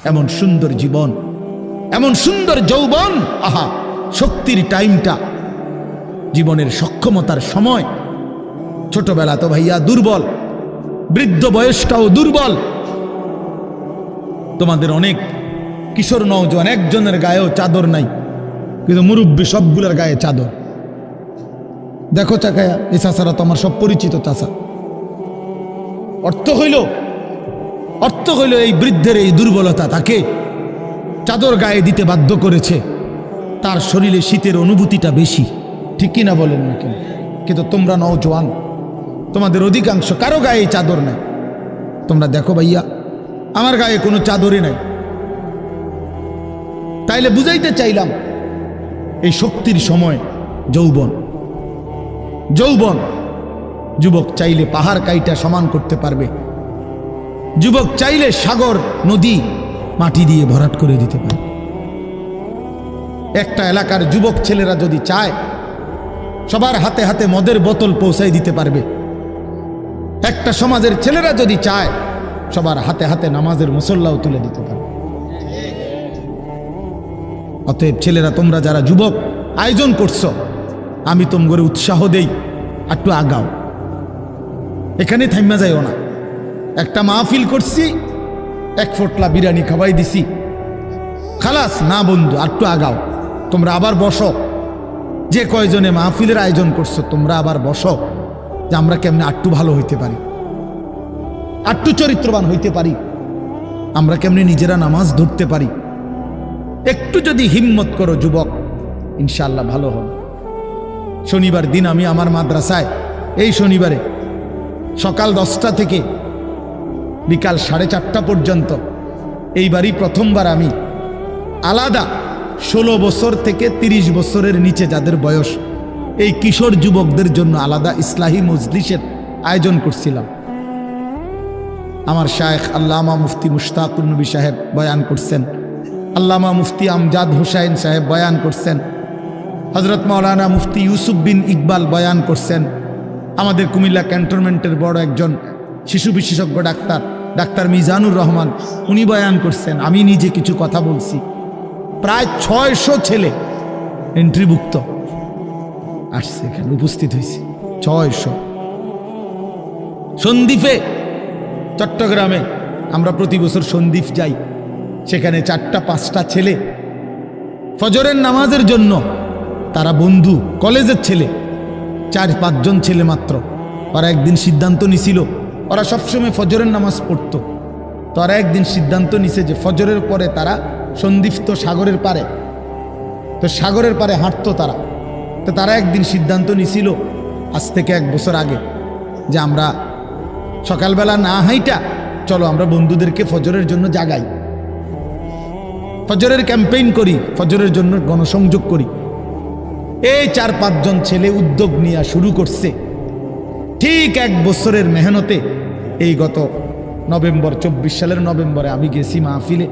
এমন সুন্দর জীবন, এমন সুন্দর যৌবন, আহা শক্তির টাইমটা, জীবনের সক্ষমতার সময়। ছোটবেলা তো ভাইয়া দুর্বল, বৃদ্ধ বয়সটাও দুর্বল। তোমাদের অনেক কিশোর নওজোয়ান একজনের গায়েও চাদর নাই, কিন্তু মুরব্বী সবগুলোর গায়ে চাদর। দেখো চাকায়া, এই চাচারা তো আমার সব পরিচিত চাচা। অর্থ হইল এই বৃদ্ধের এই দুর্বলতা তাকে চাদর গায়ে দিতে বাধ্য করেছে। তার শরীরে শীতের অনুভূতিটা বেশি, ঠিক কিনা বলেন না কেন? কিন্তু তোমরা নওজোয়ান, তোমাদের অধিকাংশ কারো গায়ে চাদর নাই। তোমরা দেখো ভাইয়া, আমার গায়ে কোনো চাদরই নাই। তাইলে বুঝাইতে চাইলাম এই শক্তির সময় যৌবন। যুবক চাইলে পাহাড় কাইটা সমান করতে পারবে, যুবক চাইলে সাগর নদী মাটি দিয়ে ভরাট করে দিতে পারে। একটা এলাকার যুবক ছেলেরা যদি চায়, সবার হাতে হাতে মদের বোতল পৌঁছাই দিতে পারবে। একটা সমাজের ছেলেরা যদি চায়, সবার হাতে হাতে নামাজের মুসল্লাও তুলে দিতে পারবে। অতএব ছেলেরা, তোমরা যারা যুবক আয়োজন করছো, আমি তোমরা উৎসাহ দেই, একটু আগাও, এখানে থাইমা যাইও না। একটা মাহফিল করছি, এক ফোটলা বিরিয়ানি খাওয়াই দিছি, খালাস না বন্ধু, একটু আগাও। তোমরা আবার বসো, যে কয়জনে মাহফিলের আয়োজন করছো তোমরা আবার বসো, যে আমরা কেমনে আটটু ভালো হইতে পারি, আটটু চরিত্রবান হইতে পারি, আমরা কেমনে নিজেরা নামাজ ধরতে পারি। একটু যদি হিম্মত করো যুবক, ইনশাআল্লাহ ভালো হবে। শনিবার দিন আমি আমার মাদ্রাসায়, এই শনিবারে সকাল 10টা থেকে বিকাল 4:30 পর্যন্ত, এইবারই প্রথমবার আমি আলাদা 16 বছর থেকে 30 বছরের নিচে যাদের বয়স, এই কিশোর যুবকদের জন্য আলাদা ইসলাহি মজলিসের আয়োজন করছিলাম। আমার শায়েখ আল্লামা মুফতি মুশতাকুর নবী সাহেব বয়ান করছেন, আল্লামা মুফতি আমজাদ হুসাইন সাহেব বয়ান করছেন, হজরত মাওলানা মুফতি ইউসুফ বিন ইকবাল বয়ান করছেন, আমাদের কুমিল্লা ক্যান্টনমেন্টের বড় একজন শিশু বিশেষজ্ঞ ডাক্তার মিজানুর রহমান, উনি বয়ান করছেন, আমি নিজে কিছু কথা বলছি। প্রায় 600 ছেলে এন্ট্রিভুক্ত আসছে, এখানে উপস্থিত হয়েছে 600। সন্দ্বীপে, চট্টগ্রামে আমরা প্রতি বছর সন্দ্বীপ যাই, সেখানে 4টা-5টা ছেলে ফজরের নামাজের জন্য, তারা বন্ধু কলেজের ছেলে, 4-5 জন ছেলে মাত্র। ওরা একদিন সিদ্ধান্ত নিছিল, ওরা সবসময় ফজরের নামাজ পড়তো, তো ওরা একদিন সিদ্ধান্ত নিছে যে ফজরের পরে তারা সন্দ্বীপ তো সাগরের পারে, তো সাগরের পারে হাঁটতো তারা। তো তারা একদিন সিদ্ধান্ত নিছিল আজ থেকে 1 বছর আগে, যে আমরা সকালবেলা না হাইটা চলো আমরা বন্ধুদেরকে ফজরের জন্য জাগাই, ফজরের ক্যাম্পেইন করি, ফজরের জন্য গণসংযোগ করি। এই 4-5 জন ছেলে উদ্যোগ নিয়ে শুরু করছে। ঠিক 1 বছরের মেহনতে এই গত নভেম্বর, 24 সালের নভেম্বরে আমি গেছি মাহফিলে,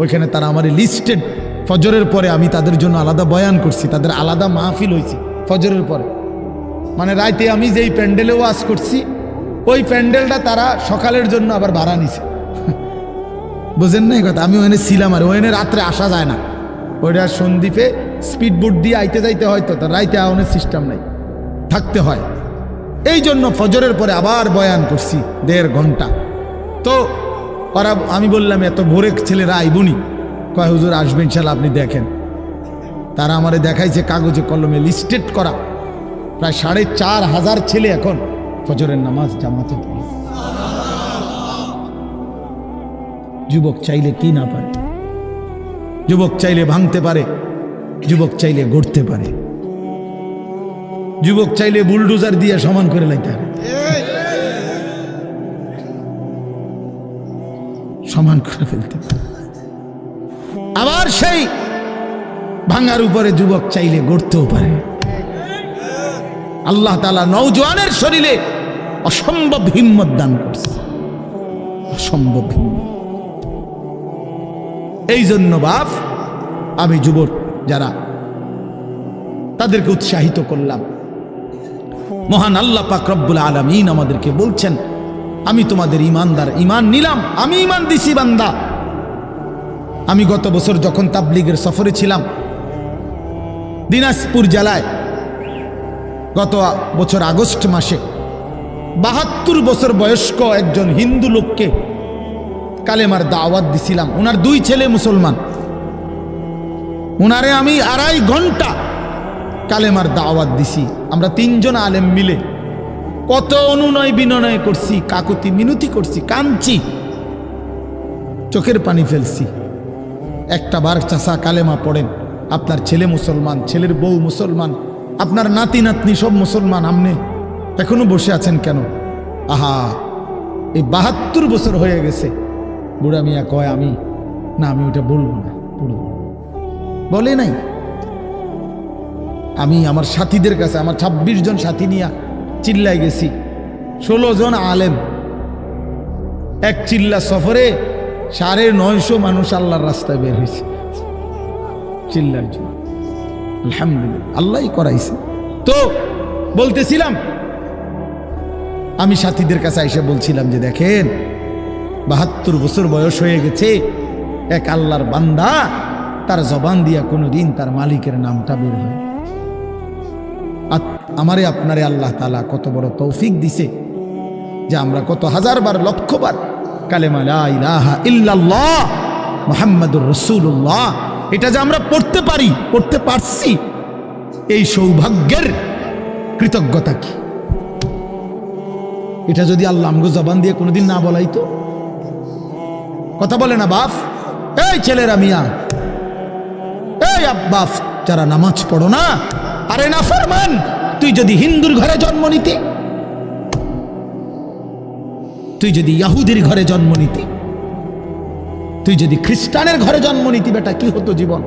ওইখানে তারা আমার লিস্টেড, ফজরের পরে আমি তাদের জন্য আলাদা বয়ান করছি, তাদের আলাদা মাহফিল হয়েছে ফজরের পরে। মানে রাইতে আমি যেই প্যান্ডেলে ওয়াজ করছি, ওই প্যান্ডেলটা তারা সকালের জন্য আবার ভাড়া নিছে। বুঝেন না এই কথা? আমি ওখানে ছিলাম, আর ওখানে রাত্রে আসা যায় না, ওইটা সন্দ্বীপে স্পিড বোট দিয়ে আইতে যাইতে হয়, তো তার রাইতে আওয়ানোর সিস্টেম নাই, থাকতে হয়। এই জন্য ফজরের পরে আবার বয়ান করছি 1.5 ঘন্টা। তো ওরা, আমি বললাম এত ভোরে ছেলেরা আইবনি, কয় হুজুর আসবে ইনশাল্লাহ, আপনি দেখেন। তারা আমারে দেখাইছে কাগজে কলমে লিস্টেড করা, প্রায় 4,500 ছেলে এখন ফজরের নামাজ জামাতে পড়ে। যুবক চাইলে কি না পারে, যুবক চাইলে ভাঙতে পারে, যুবক চাইলে গড়তে পারে, যুবক চাইলে বুলডোজার দিয়ে সমান করে লাইতে পারে, সমান করে ফেলতে পারে। আবার সেই ভাঙার উপরে যুবক চাইলে গড়তেও পারে। আল্লাহ তাআলা নওজোয়ানের শরীরে অসম্ভব হিম্মত দান করছে, অসম্ভব হিম্মত। এই জন্য বাপ, আমি যুবক যারা, তাদেরকে উৎসাহিত করলাম। মহান আল্লাহ পাক রব্বুল আলামিন আমাদেরকে বলছেন, আমি তোমাদের ইমানদার, ইমান নিলাম, আমি ইমান দিছি বান্দা, আমি গত বছর যখন তাবলিগের সফরে ছিলাম দিনাজপুর জেলায়, গত বছর আগস্ট মাসে ৭২ বছর বয়স্ক একজন হিন্দু লোককে কালেমার দাওয়াত দিছিলাম। ওনার 2 ছেলে মুসলমান। ওনারে আমি 2.5 ঘন্টা কালেমার দাওয়াত দিছি। আমরা 3 জন আলেম মিলে কত অনুনয় বিনয় করছি, কাকুতি মিনতি করছি, কাঁদছি, চোখের পানি ফেলছি। একটা বার চাচা কালেমা পড়েন, আপনার ছেলে মুসলমান, ছেলের বউ মুসলমান, আপনার নাতি নাতনি সব মুসলমান, আপনি এখনো বসে আছেন কেন? আহা, এই ৭২ বছর হয়ে গেছে। বুড়া মিয়া কয় আমি ওটা বলবো না, পড়ব। বলে নাই। আমি আমার সাথীদের কাছে, আমার 26 জন সাথী নিয়ে চিল্লায় গেছি। 16 জন আলেম, এক চিল্লা সফরে 950 মানুষ আল্লাহর রাস্তায় বের হয়েছে চিল্লার জন্য। আলহামদুলিল্লাহ, আল্লাহই করাইছে। তো বলতেছিলাম, আমি সাথীদের কাছে এসে বলছিলাম যে দেখেন ৭২ বছর বয়স হয়ে গেছে, এক আল্লাহর বান্দা, তার জবান দিয়া কোনোদিন তার মালিকের নামটা বের হয়। আমারে আপনারে আল্লাহ তাআলা কত বড় তৌফিক দিছে যে আমরা কত হাজারবার, লক্ষবার কালেমা লা ইলাহা ইল্লাল্লাহ মুহাম্মাদুর রাসূলুল্লাহ এটা যে আমরা পড়তে পারি, পড়তে পারছি, এই সৌভাগ্যের কৃতজ্ঞতা কি? এটা যদি আল্লাহ আমগো জবান দিয়ে কোনোদিন না বলাইতো। কথা বলে না বাপ, এই ছেলেরা মিয়া, এই আব্বাস যারা নামাজ পড়ো না, আরে না ফরমান, তুই যদি হিন্দুর ঘরে জন্ম নিতে, তুই যদি ইহুদির ঘরে জন্ম নিতে, তুই যদি খ্রিস্টানের ঘরে জন্ম নিতি, বেটা কি হতো জীবন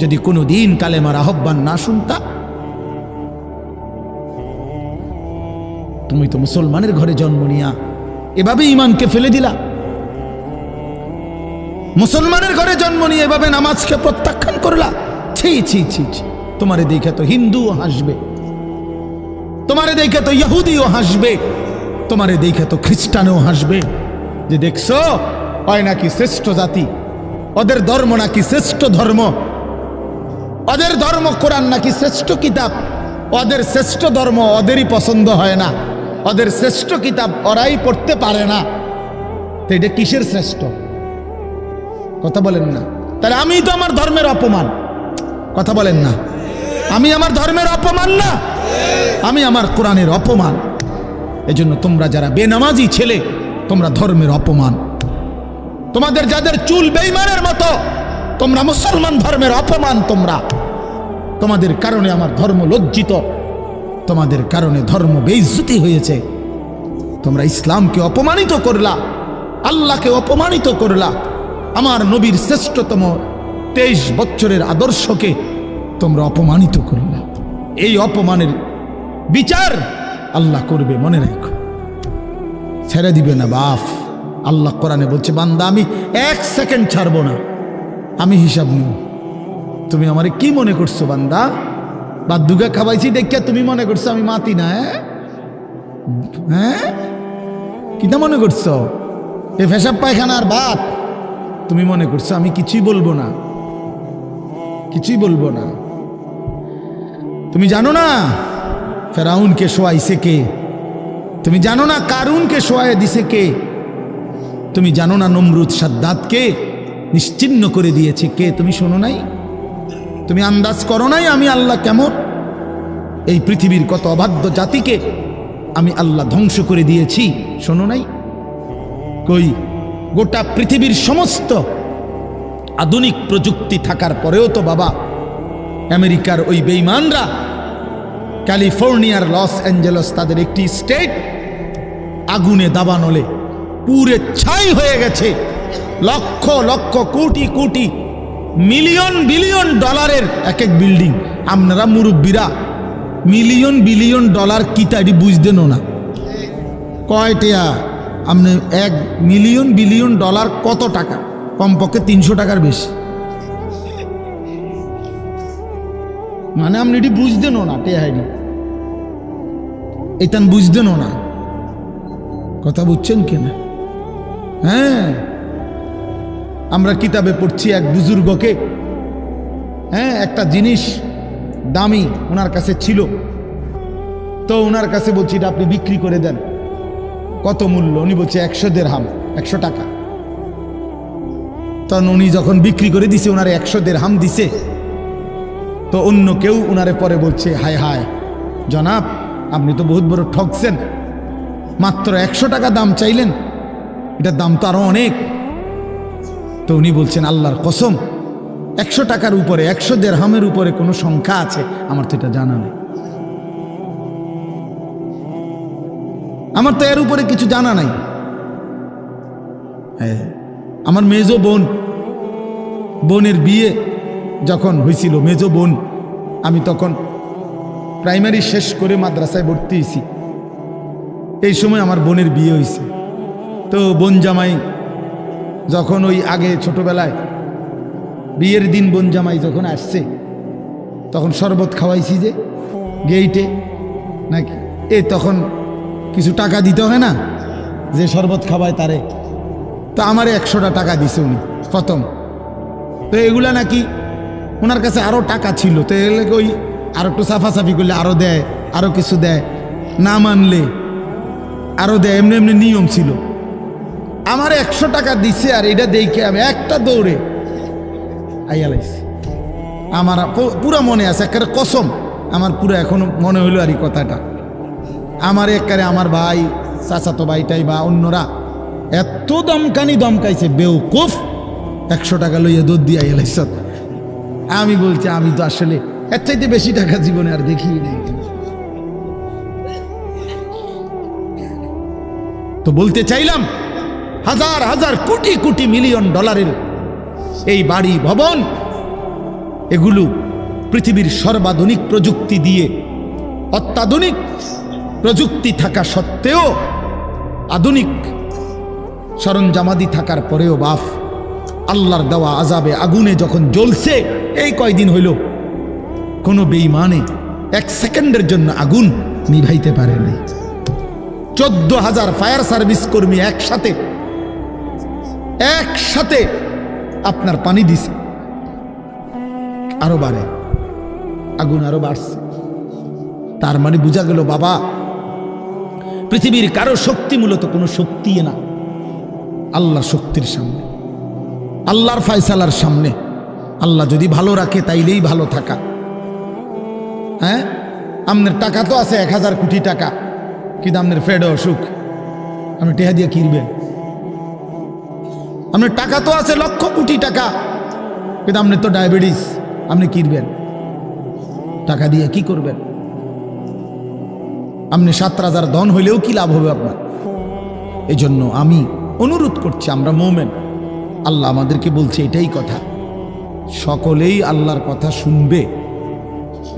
যদি কোনোদিন কালেমার আহ্বান না শুনতা? তুমি তো মুসলমানের ঘরে জন্ম নিয়া এভাবে ইমানকে ফেলে দিলা। মুসলমানের ঘরে জন্ম নিয়ে এভাবে নামাজকে প্রত্যাখ্যান করলা। ছি ছি ছি ছি, তোমারে দেখে তো হিন্দুও হাসবে, তোমারে দেখে তো ইহুদিও হাসবে, তোমারে দেখে তো খ্রিস্টানও হাসবে, যে দেখছো হয় নাকি শ্রেষ্ঠ জাতি, ওদের ধর্ম নাকি শ্রেষ্ঠ ধর্ম, ওদের ধর্ম কোরআন নাকি শ্রেষ্ঠ কিতাব, ওদের শ্রেষ্ঠ ধর্ম ওদেরই পছন্দ হয় না, ওদের শ্রেষ্ঠ কিতাব ওরাই পড়তে পারে না। তো এটা কিসের শ্রেষ্ঠ? কথা বলেন না। তাহলে আমি তো আমার ধর্মের অপমান। কথা বলেন না, আমি আমার ধর্মের অপমান না, আমি আমার কোরআনের অপমান। এজন্য তোমরা যারা বেনামাজি ছেলে, তোমরা ধর্মের অপমান। তোমাদের যাদের চুল বেঈমানের মতো, তোমরা মুসলমান ধর্মের অপমান। তোমাদের কারণে আমার ধর্ম লজ্জিত, তোমাদের কারণে ধর্ম বেইজ্জতি হয়েছে। তোমরা ইসলামকে অপমানিত করলা, আল্লাহকে অপমানিত করলা, আমার নবীর শ্রেষ্ঠতম 23 বছরের আদর্শকে তোমরা অপমানিত করলা। এই অপমানের বিচার আল্লাহ করবে, মনে রাখো, ছেড়ে দিবে না বাপ। আল্লাহ কোরআনে বলছে, বান্দা আমি 1 সেকেন্ড ছাড়বো না, আমি হিসাব নিব। তুমি আমারে কি মনে করছো বান্দা? বাদুগা খাওয়াইছি দেখিয়া তুমি মনে করছো আমি মাতি না? হ্যাঁ, কিটা মনে করছো? এ পেশাব পায়খানার ভাত তুমি মনে করছো? আমি কিছুই বলবো না, কিছুই বলবো না। তুমি জানো না ফেরাউনকে শোয়াইছে কে? তুমি জানো না কারুনকে শোয়াই দিছে কে? তুমি জানো না নমরুদ সাদ্দাতকে নিশ্চিহ্ন করে দিয়েছে কে? তুমি শোনো নাই? তুমি আন্দাজ করো নাই আমি আল্লাহ কেমন? এই পৃথিবীর কত অবাধ্য জাতিকে আমি আল্লাহ ধ্বংস করে দিয়েছি, শোনো নাই? কই, গোটা পৃথিবীর সমস্ত আধুনিক প্রযুক্তি থাকার পরেও তো বাবা আমেরিকার ওই বেঈমানরা, ক্যালিফোর্নিয়ার লস অ্যাঞ্জেলস তাদের একটি স্টেট আগুনে দাবানলে পুরে ছাই হয়ে গেছে। লক্ষ লক্ষ কোটি কোটি মিলিয়ন বিলিয়ন ডলারের এক এক বিল্ডিং। আপনারা মুরব্বীরা মিলিয়ন বিলিয়ন ডলার কি তাই বুঝতেন না? কয়টা আপনি 1 মিলিয়ন বিলিয়ন ডলার কত টাকা? কমপক্ষে 300 টাকার বেশি। মানে আপনি এটি বুঝতেন না, টেহাইনি এটান বুঝতেন না। কথা বুঝছেন কিনা? হ্যাঁ, আমরা কিতাবে পড়ছি এক বুজুর্গকে, হ্যাঁ, একটা জিনিস দামি ওনার কাছে ছিল, তো ওনার কাছে বলছি এটা আপনি বিক্রি করে দেন। কত মূল্য? উনি বলছে 100 দিরহাম, 100 টাকা। তখন উনি যখন বিক্রি করে দিছে, ওনারে 100 দিরহাম দিছে, তো অন্য কেউ ওনারে পরে বলছে, হায় হায় জনাব, আপনি তো বহুত বড় ঠকছেন, মাত্র 100 টাকা দাম চাইলেন, এটার দাম তো আরো অনেক। তো উনি বলছেন, আল্লাহর কসম, 100 টাকার উপরে, 100 দিরহামের উপরে কোনো সংখ্যা আছে? আমার তো এটা জানা নেই, আমার তো এর উপরে কিছু জানা নাই। হ্যাঁ, আমার মেজো বোনের বিয়ে যখন হয়েছিল, মেজো বোন, আমি তখন প্রাইমারি শেষ করে মাদ্রাসায় ভর্তি হয়েছি, এই সময় আমার বোনের বিয়ে হয়েছে। তো বোন জামাই যখন ওই আগে ছোটবেলায় বিয়ের দিন বোন জামাই যখন আসছে, তখন শরবত খাওয়াইছি যে গেইটে নাকি, তখন কিছু টাকা দিতে হয় না, যে শরবত খাওয়ায় তারে। তো আমারে 100টা টাকা দিছে উনি প্রথম। তো এগুলা নাকি ওনার কাছে আরো টাকা ছিল, তো এগুলো ওই আরো একটু সাফাসাফি করলে আরো দেয়, আরো কিছু দেয়, না মানলে আরো দেয়, এমনি এমনি নিয়ম ছিল। আমার 100 টাকা দিছে, আর এটা দেখে আমি একটা দৌড়ে আইয়ালাইছি। আমার পুরা মনে আছে, একেবারে কসম, আমার পুরো এখনো মনে হইলো আর এই কথাটা। আমার একেবারে আমার ভাই, চাচাতো ভাইটাই বা অন্যরা এত দমকাইছে, বেউকুফ, 100 টাকা লইয়া দৌড় দিয়ে আইয়ালাইছ। আমি বলছি, আমি তো আসলে এর চাইতে বেশি টাকা জীবনে আর দেখি নেই। তো বলতে চাইলাম, হাজার হাজার কোটি কোটি মিলিয়ন ডলারের এই বাড়ি ভবন, এগুলো পৃথিবীর সর্বাধুনিক প্রযুক্তি দিয়ে, অত্যাধুনিক প্রযুক্তি থাকা সত্ত্বেও, আধুনিক সরঞ্জামাদি থাকার পরেও বাফ আল্লাহর দেওয়া আযাবে আগুনে যখন জ্বলছে, এই কয়দিন হইল, কোনো বেঈমানে 1 সেকেন্ডের জন্য আগুন নিভাইতে পারে নাই। 14,000 ফায়ার সার্ভিস কর্মী একসাথে আপনার পানি দিছে, আরো বাড়ে, আগুন আরো বাড়ছে। তার মানে বোঝা গেল, বাবা, পৃথিবীর কারো শক্তি মূলত কোনো শক্তি না, আল্লাহর শক্তির সামনে, আল্লাহর ফায়সালার সামনে। আল্লাহ যদি ভালো রাখে তাইলেই ভালো থাকা। হ্যাঁ, আপনার টাকা তো আছে 1000 কোটি টাকা, কিন্তু আপনার ফেডে অসুখ, আপনি টেহা দিয়ে কিনবেন। আপনার টাকা তো আছে লক্ষ কোটি টাকা, কিন্তু আপনার তো ডায়াবেটিস, আপনি কিনবেন টাকা দিয়ে, কি করবেন? আপনি 7 রাজার ধন হইলেও কি লাভ হবে আপনার? এই জন্য আমি অনুরোধ করছি, আমরা মুমিন, আল্লাহ আমাদেরকে বলছে এটাই কথা, সকলেই আল্লাহর কথা শুনবে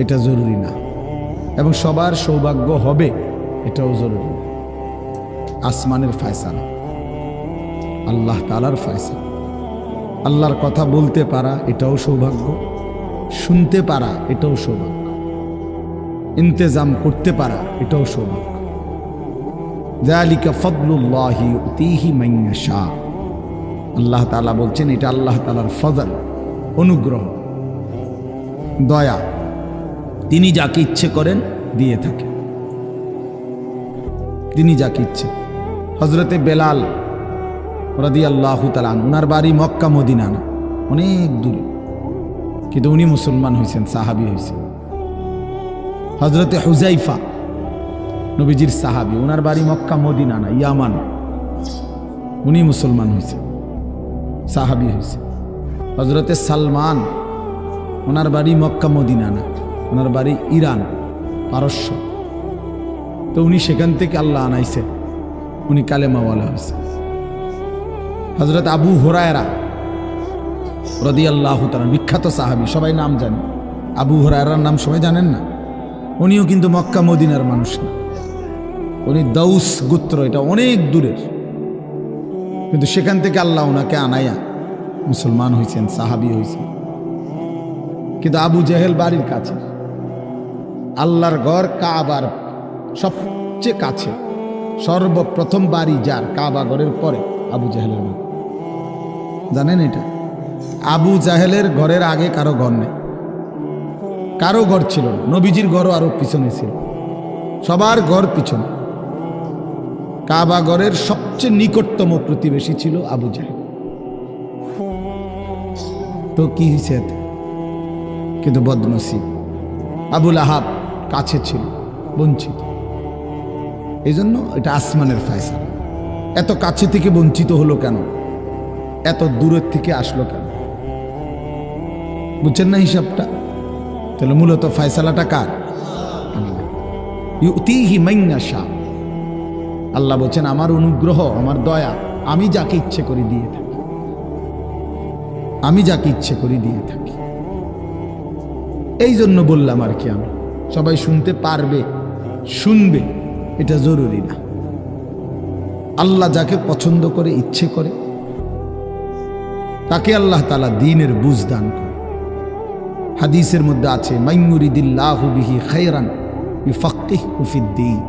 এটা জরুরি না, এবং সবার সৌভাগ্য হবে এটাও জরুরি না। আসমানের ফয়সালা, আল্লাহ তাআলার ফয়সালা। আল্লাহর কথা বলতে পারা এটাও সৌভাগ্য, শুনতে পারা এটাও সৌভাগ্য, ইন্তেজাম করতে পারা এটাও সৌভাগ্য। যালিকা ফাদলুল্লাহি ইউতিহি মান ইয়াশা। আল্লাহ তাআলা বলছেন, এটা আল্লাহ তাআলার ফজল, অনুগ্রহ, দয়া, তিনি যাকে ইচ্ছে করেন দিয়ে থাকেন, তিনি যাকে ইচ্ছে। হযরতে বেলাল রাদিয়াল্লাহু তাআলা আনহু, ওনার বাড়ি মক্কা মদিনা না, অনেক দূরে, কিন্তু উনি মুসলমান হয়েছেন, সাহাবী হয়েছেন। হযরতে হুযাইফা, নবীজির সাহাবী, ওনার বাড়ি মক্কা মদিনা না, ইয়ামান, উনি মুসলমান হয়েছে, সাহাবী হয়েছে। হযরতে সালমান, ওনার বাড়ি মক্কা মদিনা না, ওনার বাড়ি ইরান, পারস্য, তো উনি সেখান থেকে আল্লাহ আনাইছে, উনি কালেমাওয়ালা হয়েছে। হযরত আবু হুরায়রা রাদিয়াল্লাহু তাআলা, বিখ্যাত সাহাবী, সবাই নাম জানে, আবু হুরায়রার নাম সবাই জানেন না? উনিও কিন্তু মক্কা মদিনার মানুষ না, উনি দাউস গোত্র, এটা অনেক দূরের, কিন্তু সেখান থেকে আল্লাহ ওনাকে আনাইয়া মুসলমান হয়েছেন, সাহাবী হয়েছেন। কিন্তু আবু জেহেল বাড়ির কাছে, আল্লাহর ঘর কাবার সবচেয়ে কাছে, সর্বপ্রথম বাড়ি যার কাবা ঘরের পরে আবু জেহেলের বাড়ি। জানেন এটা? আবু জাহেলের ঘরের আগে কারো ঘর নেই, কারো ঘর ছিল না। নবীজির ঘরও আরো পিছনে ছিল, সবার ঘর পিছনে। কাবা ঘরের সবচেয়ে নিকটতম প্রতিবেশী ছিল আবু জাহেল। তো কি হয়েছে এতে? কিন্তু বদনসিব, আবুল আহাব কাছে ছিল, বঞ্চিত। এই জন্য এটা আসমানের ফয়সালা। এত কাছে থেকে বঞ্চিত হলো কেন? এত দূরের থেকে আসলো কেন? বুঝছেন না হিসাবটা? তাহলে মূলত ফয়সালাটা কার? ইউতিহি মান ইয়াশা। আল্লাহ বলছেন আমার অনুগ্রহ, আমার দয়া আমি যাকে ইচ্ছে করে দিয়ে থাকি, আমি যাকে ইচ্ছে করে দিয়ে থাকি। এই জন্য বললাম আর কি, আমি সবাই শুনতে পারবে, শুনবে এটা জরুরি না। আল্লাহ যাকে পছন্দ করে, ইচ্ছে করে, তাকে আল্লাহ তাআলা দ্বীনের বুঝ দান করে। হাদিসের মধ্যে আছে মাইয়ুরিদিল্লাহু বিহি খায়রান ইউফাক্কিহু ফিদ্দীন।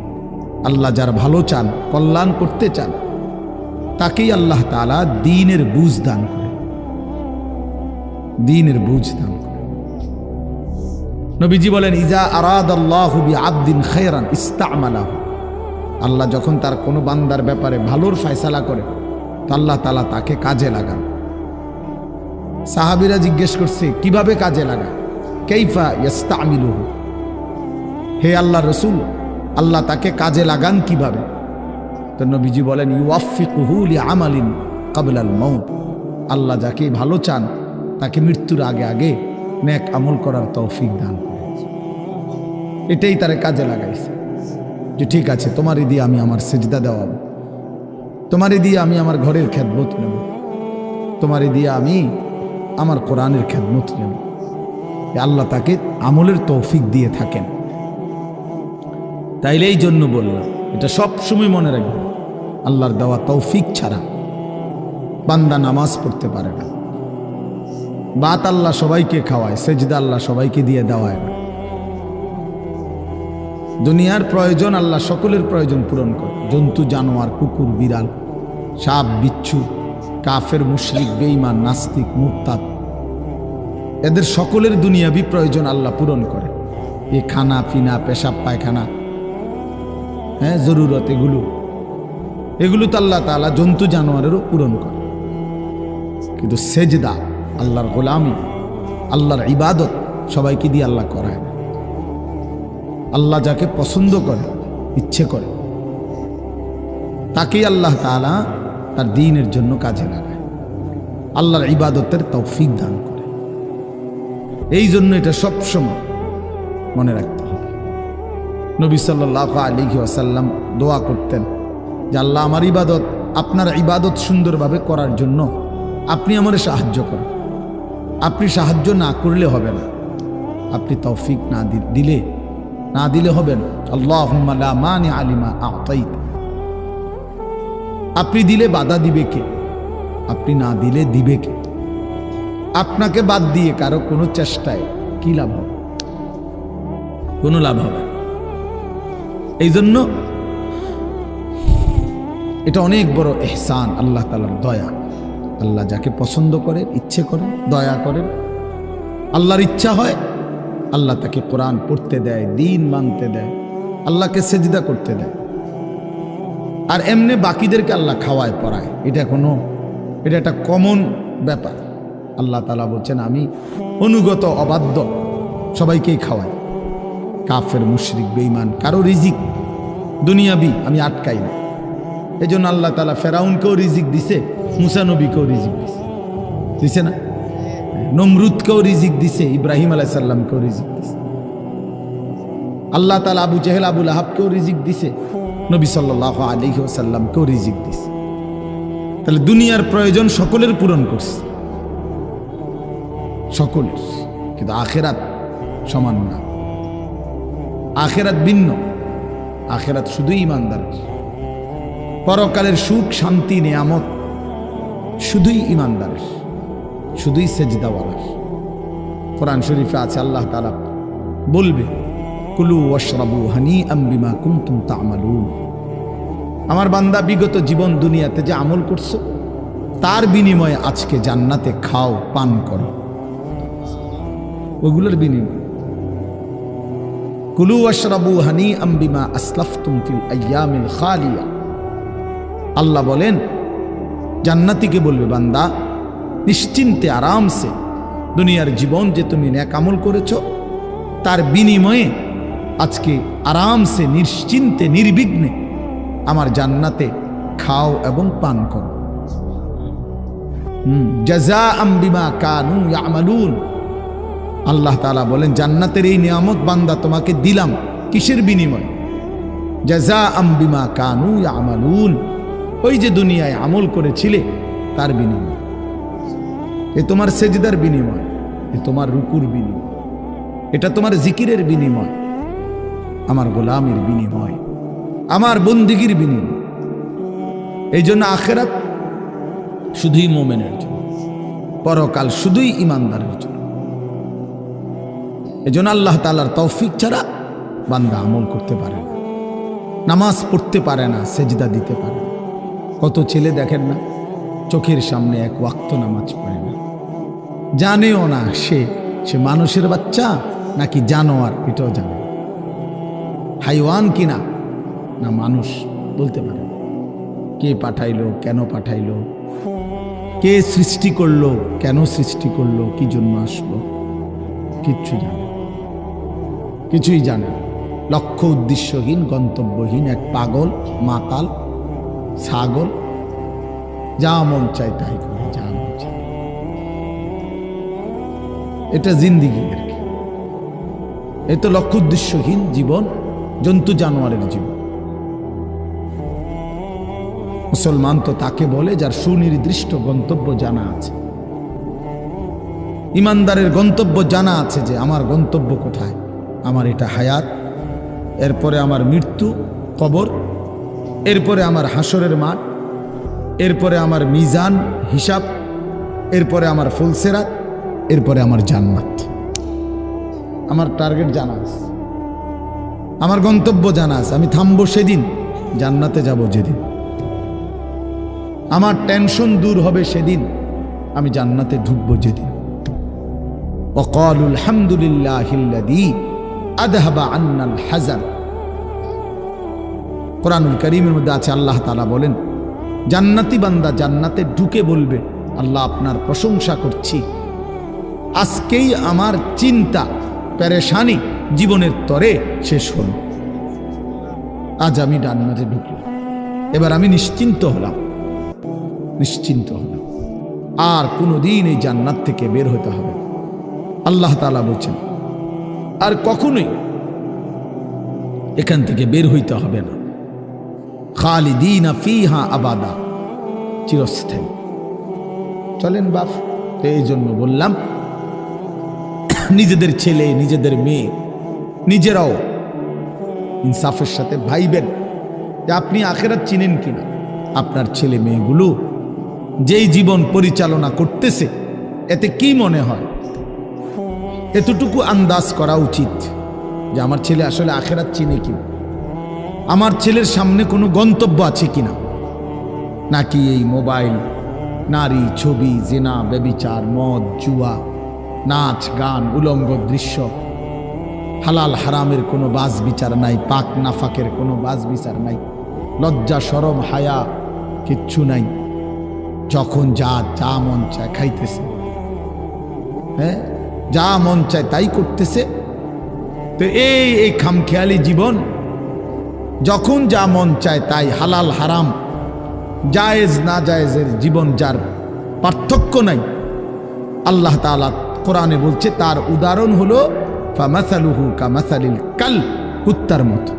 আল্লাহ যার ভালো চান, কল্যাণ করতে চান, তাকেই আল্লাহ তাআলা দ্বীনের বুঝ দান করে, দ্বীনের বুঝ দান করে। নবীজি বলেন ইজা আরাদাল্লাহু বিআবদিন খায়রান ইস্তা'মালাহু। আল্লাহ যখন তার কোনো বান্দার ব্যাপারে ভালোর ফয়সালা করে, তো আল্লাহ তাআলা তাকে কাজে লাগান। সাহাবীরা জিজ্ঞেস করছে কিভাবে কাজে লাগায়? কাইফা ইস্তা'মিলুহু, হে আল্লাহর রাসূল আল্লাহ তাকে কাজে লাগান কিভাবে? তো নবীজি বলেন ইউওয়াফিকুহু লিআমালিন ক্বাবলাল মাউত। আল্লাহ যাকে ভালো চান তাকে মৃত্যুর আগে আগে নেক আমল করার তৌফিক দান করেন। এটাই তারে কাজে লাগাইছে যে ঠিক আছে তোমারই দিয়ে আমি আমার সিজদা দেওয়াবো, তোমারই দিয়ে আমি আমার ঘরের খেদমত নেব, তোমারই দিয়ে আমি আমার কোরআনের খেদমত নেব। আল্লাহ তাকে আমলের তৌফিক দিয়ে থাকেন। তাইলে এই জন্য বললাম, এটা সব সময় মনে রাখবে, আল্লাহর দেওয়া তৌফিক ছাড়া বান্দা নামাজ পড়তে পারে না। বাত আল্লাহ সবাইকে খাওয়ায়, সেজদা আল্লাহ সবাইকে দিয়ে দেওয়ায় না। দুনিয়ার প্রয়োজন আল্লাহ সকলের প্রয়োজন পূরণ করে। জন্তু জানোয়ার, কুকুর বিড়াল, সাপ বিচ্ছু, কাফের মুশরিক বেঈমান নাস্তিক মুরতাদ, এদের সকলের দুনিয়াবি প্রয়োজন আল্লাহ পূরণ করে। এই খানা পিনা, পেশাব পায়খানা, হ্যাঁ জরুরত, এগুলো তো আল্লাহ তাআলা জন্তু জানোয়ারেরও পূরণ করে। কিন্তু সেজদা, আল্লাহর গোলামি, আল্লাহর ইবাদত সবাইকে দিয়ে আল্লাহ করায় না। আল্লাহ যাকে পছন্দ করে, ইচ্ছে করে, তাকেই আল্লাহ তাআলা তার দ্বীনের জন্য কাজে লাগায়, আল্লাহর ইবাদতের তৌফিক দান করে। এই জন্য এটা সবসময় মনে রাখতে হবে। নবী সাল্লাল্লাহু আলাইহি ওয়াসাল্লাম দোয়া করতেন যে আল্লাহ আমার ইবাদত, আপনার ইবাদত সুন্দরভাবে করার জন্য আপনি আমারে সাহায্য করেন। আপনি সাহায্য না করলে হবে না, আপনি তৌফিক না দিলে হবে না। আল্লাহুম্মা লা মানিআ লিমা আ'তাইত। আপনি দিলে বাধা দিবে কে? আপনি না দিলে দিবে কে? আপনাকে বাদ দিয়ে কারো কোনো চেষ্টায় কি লাভ হবে? কোনো লাভ হবে না। এই জন্য এটা অনেক বড় ইহসান, আল্লাহ তাআলার দয়া। আল্লাহ যাকে পছন্দ করে, ইচ্ছে করে, দয়া করেন, আল্লাহর ইচ্ছা হয় আল্লাহ তাকে কোরআন পড়তে দেয়, দ্বীন মানতে দেয়, আল্লাহকে সেজদা করতে দেয়। আর এমনি বাকিদেরকে আল্লাহ খাওয়ায় পড়ায়, এটা একটা কমন ব্যাপার। আল্লাহ তাআলা বলছেন আমি অনুগত অবাধ্য সবাইকেই খাওয়াই। কাফের মুশরিক বেঈমান কারো রিজিক দুনিয়াবি আমি আটকাই না। এই জন্য আল্লাহ তাআলা ফেরাউনকেও রিজিক দিছে, মুসা নবীকেও রিজিক দিছে না? নমরুদকেও রিজিক দিছে, ইব্রাহিম আলাইহিস সালামকেও রিজিক দিছে। আল্লাহ তাআলা আবু জেহেল আবুল আহাবকেও রিজিক দিছে, নবী সাল্লাল্লাহু আলাইহি ওয়াসাল্লামকেও রিজিক দিছে। তাহলে দুনিয়ার প্রয়োজন সকলের পূরণ করছে, সকলের। কিন্তু আখিরাত সমান না, আখিরাত ভিন্ন। আখিরাত শুধুই ইমানদারের। পরকালের সুখ শান্তি নিয়ামত শুধুই ইমানদারের, শুধুই সেজদাওয়ালার। কোরআন শরীফে আছে আল্লাহ তাআলা বলবে কুলু ওয়াশরাবু হানিআম বিমা কুনতুম তা'মালুন। আমার বান্দা বিগত জীবন দুনিয়াতে যে আমল করছো তার বিনিময়ে আজকে জান্নাতে খাও, পান করো, ওগুলোর বিনিময়। কুলু ওয়াশরাবু হানিআম বিমা আসলাফতুম ফিল আইয়ামিল খালিয়া। আল্লাহ বলেন, জান্নাতীকে বলবে, বান্দা নিশ্চিন্তে আরামসে দুনিয়ার জীবন যে তুমি নেক আমল করেছো তার বিনিময়ে আজকে আরামসে নিশ্চিন্তে নির্বিঘ্নে আমার জান্নাতে খাও এবং পান করো। জাযাআম বিমা কানু ইয়ামালুন। আল্লাহ তাআলা বলেন, জান্নাতের এই নিয়ামত বান্দা তোমাকে দিলাম কিসের বিনিময়? জাযাআম বিমা কানু ইয়ামালুন, ওই যে দুনিয়ায় আমল করেছিলে তার বিনিময়। এ তোমার সেজদার বিনিময়, এ তোমার রুকুর বিনিময়, এটা তোমার জিকিরের বিনিময়, আমার গোলামের বিনিময়, আমার বন্দিগির বিনিময়। এই জন্য আখিরাত শুধুই মোমেনের জন্য, পরকাল শুধুই ইমানদারের জন্য। এই জন্য আল্লাহ তাআলার তৌফিক ছাড়া বান্দা আমল করতে পারে না, নামাজ পড়তে পারে না, সেজদা দিতে পারে না। কত ছেলে দেখেন না, চোখের সামনে এক ওয়াক্ত নামাজ পড়ে না, জানেও না সে মানুষের বাচ্চা নাকি জানোয়ার, এটাও জানে না। হাইওয়ান কিনা না মানুষ বলতে পারে না। কে পাঠাইলো, কেন পাঠাইলো, কে সৃষ্টি করলো, কেন সৃষ্টি করলো, কি জন্য আসলো, কিচ্ছু জানে না, কিছুই জানে না। লক্ষ্য উদ্দেশ্যহীন, গন্তব্যহীন এক পাগল, মাতাল, ছাগল, যা মন চায় তাই করে, যা মন চায়। এটা জিন্দিগি আর কি। এ তো লক্ষ্য উদ্দেশ্যহীন জীবন, জন্তু জানোয়ারের জীবন। মুসলমান তো তাকে বলে যার সুনির্দিষ্ট গন্তব্য জানা আছে। ইমানদারের গন্তব্য জানা আছে যে আমার গন্তব্য কোথায়, আমার এটা হায়াত, এরপরে আমার মৃত্যু, কবর, এরপরে আমার হাসরের মাঠ, এরপরে আমার মিজান হিসাব, এরপরে আমার ফুলসেরাত, এরপরে আমার জান্নাত। আমার টার্গেট জানা আছে, আমার গন্তব্য জানা আছে। আমি থামবো সেদিন, জান্নাতে যাব যেদিন। আমার টেনশন দূর হবে সেদিন, আমি জান্নাতে ঢুকবো যেদিন। ওয়াকালুল হামদুলিল্লাহিল্লাযী আযহাবা আন্নাল হাযান। কোরআনুল কারীমের মধ্যে আছে, আল্লাহ তাআলা বলেন, জান্নাতি বান্দা জান্নাতে ঢুকে বলবে, আল্লাহ আপনার প্রশংসা করছি, আজকেই আমার চিন্তা পেরেশানি জীবনের তরে শেষ হলো। আজ আমি জান্নাতে ঢুকলাম, এবার আমি নিশ্চিন্ত হলাম, নিশ্চিন্ত হলাম, আর কোনোদিন এই জান্নাত থেকে বের হতে হবে না। আল্লাহ তাআলা বলছেন, আর কখনোই এখান থেকে বের হইতে হবে না। খালিদিনা ফিহা আবাদা, চিরস্থায়ী। চলেন বাপ, তো এই জন্য বললাম, নিজেদের ছেলে, নিজেদের মেয়ে, নিজেরাও ইনসাফের সাথে ভাইবেন যে আপনি আখিরাত চিনেন কিনা। আপনার ছেলে মেয়েগুলো যেই জীবন পরিচালনা করতেছে, এতে কি মনে হয়, এতটুকু আন্দাজ করা উচিত যে আমার ছেলে আসলে আখিরাত চিনে কিনা, আমার ছেলের সামনে কোনো গন্তব্য আছে কিনা, নাকি এই মোবাইল, নারী, ছবি, জিনা, ব্যভিচার, মদ, জুয়া, নাচ, গান, উলঙ্গ দৃশ্য, হালাল হারামের কোনো বাজ বিচার নাই, পাক নাফাকের কোনো বাজ বিচার নাই, লজ্জা শরম হায়া কিচ্ছু নাই। যখন যা মন চায় খাইতেছে, হ্যাঁ, যা মন চায় তাই করতেছে। তো এই খামখেয়ালি জীবন, যখন যা মন চায় তাই, হালাল হারাম, জায়েজ না জায়েজের জীবন, যার পার্থক্য নাই। আল্লাহ তাআলা কোরআনে বলছে, তার উদাহরণ হলো ফামাসালুহু কামাসালিল কাল, কুত্তার মতো।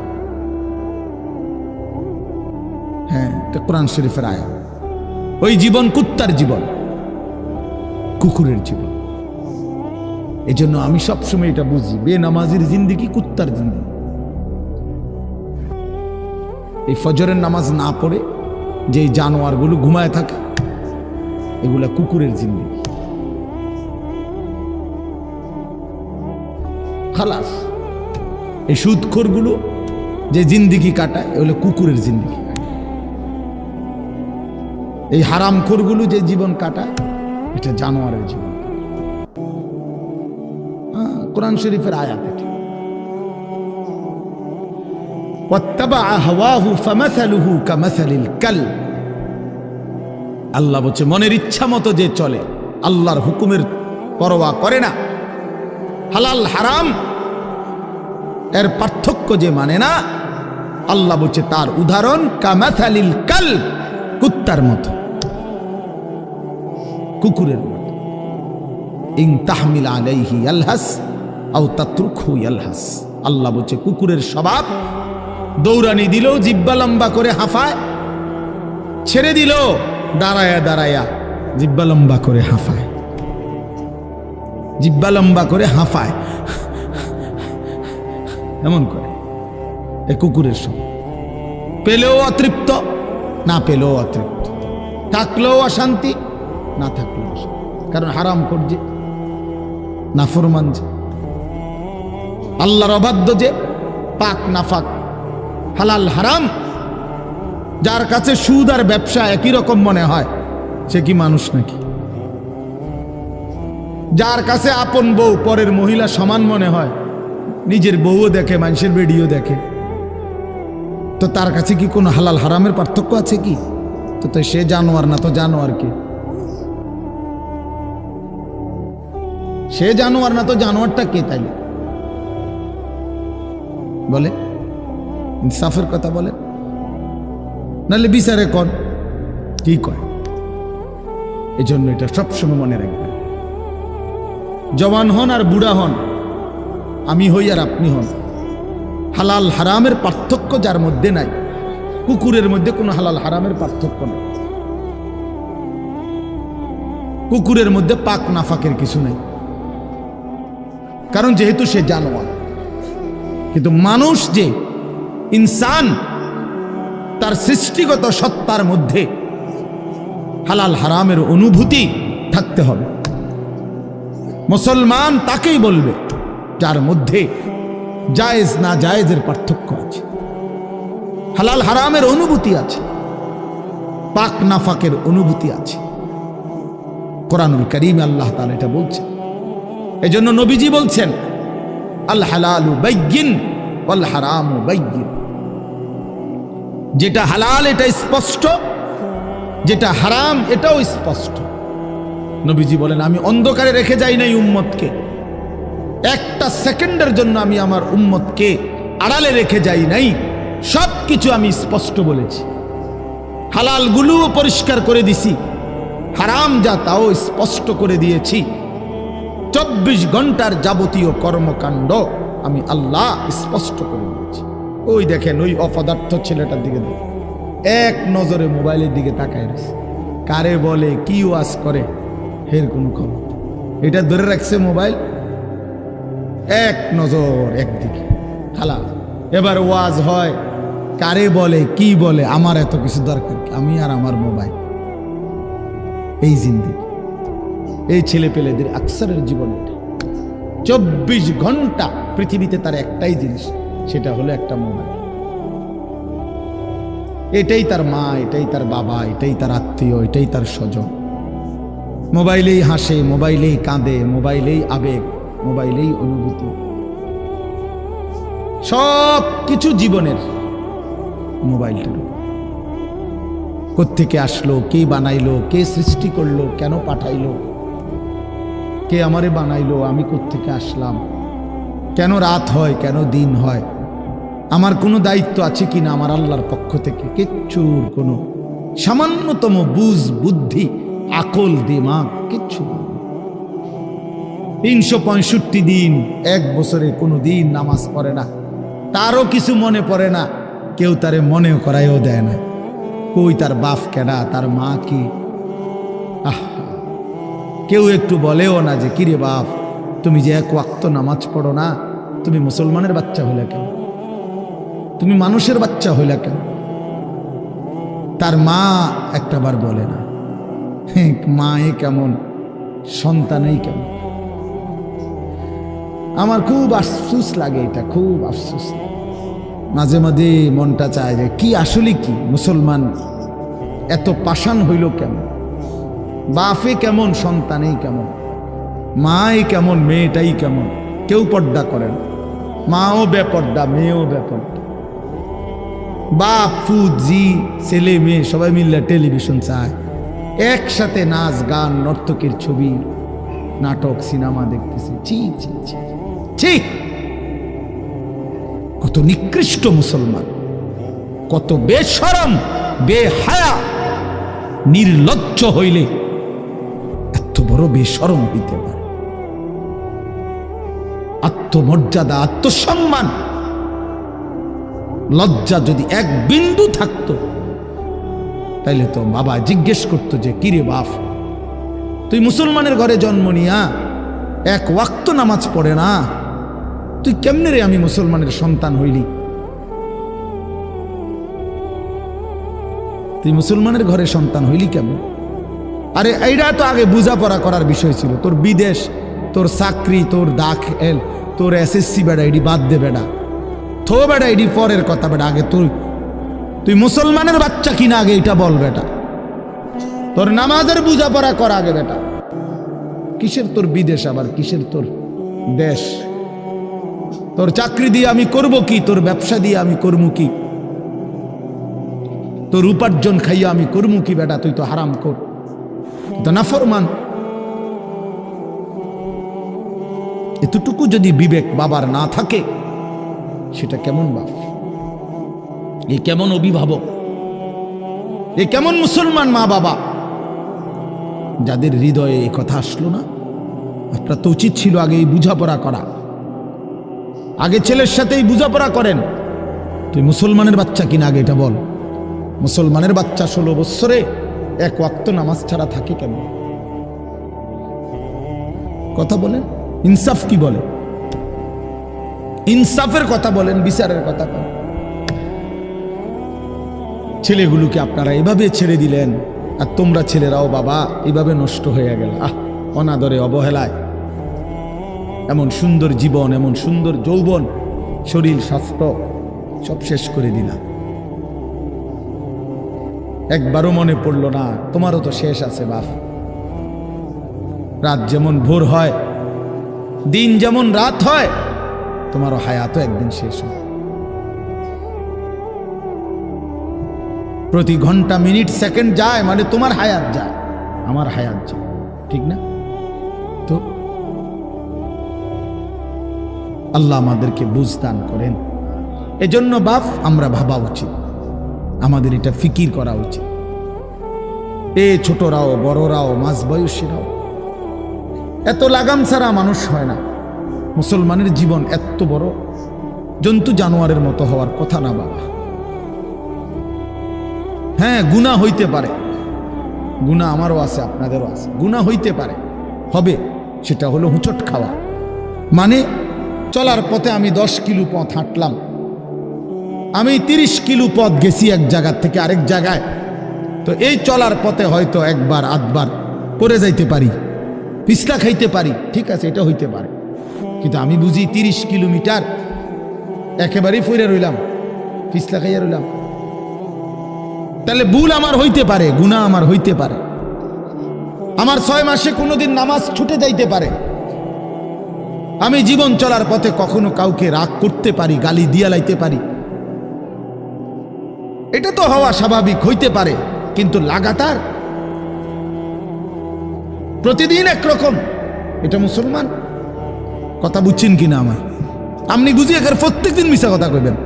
হ্যাঁ, এটা কোরআন শরীফের আয়াত। ওই জীবন কুত্তার জীবন, কুকুরের জীবন। এই জন্য আমি সবসময় এটা বুঝি, বেনামাজির জিন্দেগি কুত্তার জিন্দেগি। এই ফজরের নামাজ না পড়ে যে জানোয়ারগুলো ঘুমায় থাকে, এগুলা কুকুরের জিন্দেগি। খালাস। এই সুদখোরগুলো যে জিন্দেগি কাটায়, এগুলো কুকুরের জিন্দেগি। এই হারামখোরগুলো যে জীবন কাটায় এটা জানোয়ারের জীবন। কোরআন শরীফের আয়াত এটা। ওয়াত্তাবাআ হাওয়াহু ফামাসালুহু কামাসালিল কালব। আল্লাহ বলছে মনের ইচ্ছা মতো যে চলে, আল্লাহর হুকুমের পরোয়া করে না, হালাল হারাম এর পার্থক্য যে মানে না, আল্লাহ বলছে তার উদাহরণ কামাসালিল কালব, কুত্তার মতো, কুকুরের মতো। ইন তাহমিল আলাইহি ইয়ালহাস আও তাতরুকহু ইয়ালহাস। আল্লাহ বলছে কুকুরের স্বভাব, দৌড়ানি দিল জিব্বা লম্বা করে হাঁফায়, ছেড়ে দিল দাঁড়ায়া দাঁড়ায়া জিব্বা লম্বা করে হাঁফায়, জিব্বা লম্বা করে হাঁফায়, এমন করে। এ কুকুরের স্বভাব। পেলেও অতৃপ্ত, না পেলেও অতৃপ্ত, থাকলেও অশান্তি, না থাকলেও অশান্তি। কারণ হারাম করছে, নাফরমান যে, আল্লাহর অবাধ্য যে, পাক নাফাক, হালাল হারাম। যার কাছে সুদ আর ব্যবসা একই রকম মনে হয় সে কি মানুষ নাকি? যার কাছে আপন বউ পরের মহিলা সমান মনে হয়, নিজের বউও দেখে, মানুষের ভিডিও দেখে, তো তার কাছে কি কোনো হালাল হারামের পার্থক্য আছে কি? তো সে জানোয়ার না তো জানোয়ার কে? সে জানোয়ার না তো জানোয়ারটা কে? তাইলে বলে ইনসাফের কথা বলে, নাহলে বিচারে কর কি কয়। এই জন্য এটা সবসময় মনে রাখবেন, জওয়ান হন আর বুড়া হন, আমি হই আর আপনি হন, হালাল হারামের পার্থক্য যার মধ্যে নাই, কুকুরের মধ্যে কোনো হালাল হারামের পার্থক্য নেই, কুকুরের মধ্যে পাক নাফাকের কিছু নেই, কারণ যেহেতু সে জানোয়ার। কিন্তু মানুষ যে ইনসান, তার সৃষ্টিগত সত্তার মধ্যে হালাল হারামের অনুভূতি থাকতে হবে। মুসলমান তাকেই বলবে যার মধ্যে জায়েজ না জায়েজের পার্থক্য আছে, হালাল হারামের অনুভূতি আছে, পাক নাফাকের অনুভূতি আছে। কোরআনুল কারীমে আল্লাহ তাআলা এটা বলছেন। এজন্য নবীজি বলছেন আল হালালু বাইয়িন ওয়াল হারামু বাইয়িন। যেটা হালাল এটা স্পষ্ট, যেটা হারাম এটাও স্পষ্ট। নবীজি বলেন আমি অন্ধকারে রেখে যাই নাই উম্মতকে, একটা সেকেন্ডের জন্য আমি আমার উম্মতকে আড়ালে রেখে যাই নাই, সব কিছু আমি স্পষ্ট বলেছি। হালালগুলোও পরিষ্কার করে দিছি, হারাম যা তাও স্পষ্ট করে দিয়েছি। 24 ঘন্টার যাবতীয় কর্মকাণ্ড আমি আল্লাহ স্পষ্ট করে দিয়েছি। ওই দেখেন ওই অপদার্থ ছেলেটার দিকে দেখেন, এক নজরে মোবাইলের দিকে তাকায় রয়েছে, কারে বলে কি ওয়াজ করে এর কোনো খবর। এটা ধরে রাখছে মোবাইল, এক নজর একদিকে খালা। এবার ওয়াজ হয়, কারে বলে কি বলে, আমার এত কিছু দরকার, আমি আর আমার মোবাইল। এই জিন্দেগি, এই ছেলে পেলেদের আকসারের জীবন এটা। 24 ঘন্টা পৃথিবীতে তার একটাই জিনিস, সেটা হলো একটা মোবাইল। এটাই তার মা, এটাই তার বাবা, এটাই তার আত্মীয়, এটাই তার স্বজন। মোবাইলেই হাসে, মোবাইলেই কাঁদে, মোবাইলেই আবেগ, মোবাইলেই অনুভূতি, সব কিছু জীবনের মোবাইলটার উপর। কোত্থেকে আসলো, কে বানাইলো, কে সৃষ্টি করলো, কেন পাঠাইলো, কে আমারে বানাইলো, আমি কোত্থেকে আসলাম, কেন রাত হয়, কেন দিন হয়, আমার কোনো দায়িত্ব আছে কিনা আমার আল্লাহর পক্ষ থেকে, কিচ্ছুর কোনো সামান্যতম বুঝ বুদ্ধি আকল দিমাগ কিচ্ছু। 365 দিন, এক বছরে কোনো দিন নামাজ পড়ে না, তারও কিছু মনে পড়ে না, কেউ তারে মনে করাইও দেয় না। কই তার বাপ কেনা, তার মা কি, কেউ একটু বলেও না যে কিরে বাপ তুমি যে এক ওয়াক্ত নামাজ পড়ো না, তুমি মুসলমানের বাচ্চা হইলা কেন, তুমি মানুষের বাচ্চা হইলা কেন। তার মা একটাবার বলে না, মায়ে কেমন, সন্তানেই কেমন। আমার খুব আফসোস লাগে, এটা খুব আফসোস লাগে। মাঝে মাঝে মনটা চায় যে কি আসলে কি মুসলমান এত পাষাণ হইল কেমন? বাপে কেমন, সন্তানেই কেমন, মাই কেমন, মেয়েটাই কেমন। কেউ পর্দা করেন, মাও বেপর্দা, মেয়েও বেপর্দা। বাপ ফুত জি ছেলে মেয়ে সবাই মিললে টেলিভিশন চায়, একসাথে নাচ গান নর্তকের ছবি নাটক সিনেমা দেখতেছে। ছি ছি ছি ছি, কত নিকৃষ্ট মুসলমান, কত বেশরম বেহায়া নির্লজ্জ হইলে এত বড় বেশরম হইতে পারে? আত্মমর্যাদা, আত্মসম্মান, লজ্জা যদি এক বিন্দু থাকতো তাইলে তো বাবা জিজ্ঞেস করতো যে কিরে বাপ, তুই মুসলমানের ঘরে জন্ম নিয়া এক ওয়াক্ত নামাজ পড়ে না, তুই কেমনে রে আমি মুসলমানের সন্তান হইলি? তুই মুসলমানের ঘরে সন্তান হইলি কেমন? আরে এইটা তো আগে বোঝাপড়া করার বিষয় ছিল। তোর বিদেশ, তোর চাকরি, তোর দাখিল, তোর এসএসসি বেড়া এডি বাদ দে বেড়া, থো বেড়া এডি পরের কথা বেড়া। আগে তুই মুসলমানের বাচ্চা কিনা আগে এটা বল বেটা। তোর নামাজের বোঝাপড়া কর আগে বেটা। কিসের তোর বিদেশ, আবার কিসের তোর দেশ? তোর চাকরি দিয়ে আমি করব কি? তোর ব্যবসা দিয়ে আমি করবো কি? তোর উপার্জন খাইয়া আমি করবো কি বেটা? তুই তো হারাম কর, তো নাফরমান। এতটুকু যদি বিবেক বাবার না থাকে, সেটা কেমন বাপ? এ কেমন অভিভাবক? এ কেমন মুসলমান মা বাবা যাদের হৃদয়ে এই কথা আসলো না? আপনার তো উচিত ছিল আগে এই বুঝাপড়া করা। আগে ছেলের সাথেই বুঝাপড়া করেন। তুই মুসলমানের বাচ্চা কিনা আগে এটা বল। মুসলমানের বাচ্চা 16 বৎসরে এক ওয়াক্ত নামাজ ছাড়া থাকে কেন? কথা বলেন, ইনসাফ কি বলে? ইনসাফের কথা বলেন, বিচারের কথা বলেন। ছেলেগুলোকে আপনারা এভাবে ছেড়ে দিলেন, আর তোমরা ছেলেরাও বাবা এভাবে নষ্ট হয়ে গেল। অনাদরে, অবহেলায় এমন সুন্দর জীবন, এমন সুন্দর যৌবন, শরীর স্বাস্থ্য সব শেষ করে দিলাম। একবারও মনে পড়লো না তোমারও তো শেষ আছে বাপ। রাত যেমন ভোর হয়, দিন যেমন রাত হয়, তোমারও হায়াতও একদিন শেষ হয়। প্রতি ঘন্টা, মিনিট, সেকেন্ড যায় মানে তোমার হায়াত যায়, আমার হায়াত যায়, ঠিক না? তো আল্লাহ আমাদেরকে বুঝ দান করেন। এজন্য বাপ আমরা ভাবা উচিত, আমাদের এটা ফিকির করা উচিত। ছোটরাও বড়রাও মাঝ বয়সীরাও এত লাগাম ছাড়া মানুষ হয় না। মুসলমানের জীবন এত বড় জন্তু জানোয়ারের মতো হওয়ার কথা না বাবা। হ্যাঁ, গুনাহ হইতে পারে, গুনাহ আমারও আছে, আপনাদেরও আছে, গুনাহ হইতে পারে, হবে। সেটা হলো হুঁচট খাওয়া। মানে চলার পথে আমি 10 কিলো পথ হাঁটলাম, আমি 30 কিলো পথ গেছি এক জায়গা থেকে আরেক জায়গায়। তো এই চলার পথে হয়তো একবার আধবার পড়ে যাইতে পারি, পিছলা খাইতে পারি, ঠিক আছে, এটা হইতে পারে। কিন্তু আমি বুঝি 30 কিলোমিটার একেবারেই ফিরে রইলাম, পিছলা খাইয়া রইলাম, তাহলে ভুল আমার হইতে পারে, গুনাহ আমার হইতে পারে। আমার 6 মাসে কোনোদিন নামাজ ছুটে যাইতে পারে। আমি জীবন চলার পথে কখনো কাউকে রাগ করতে পারি, গালি দিয়া লাইতে পারি, এটা তো হওয়া স্বাভাবিক, হইতে পারে। কিন্তু লাগাতার প্রতিদিন একরকম, এটা মুসলমান? কথা বুঝছেন কিনা আমার? আপনি বুঝি এখানে প্রত্যেকদিন মিশা কথা কইবেন,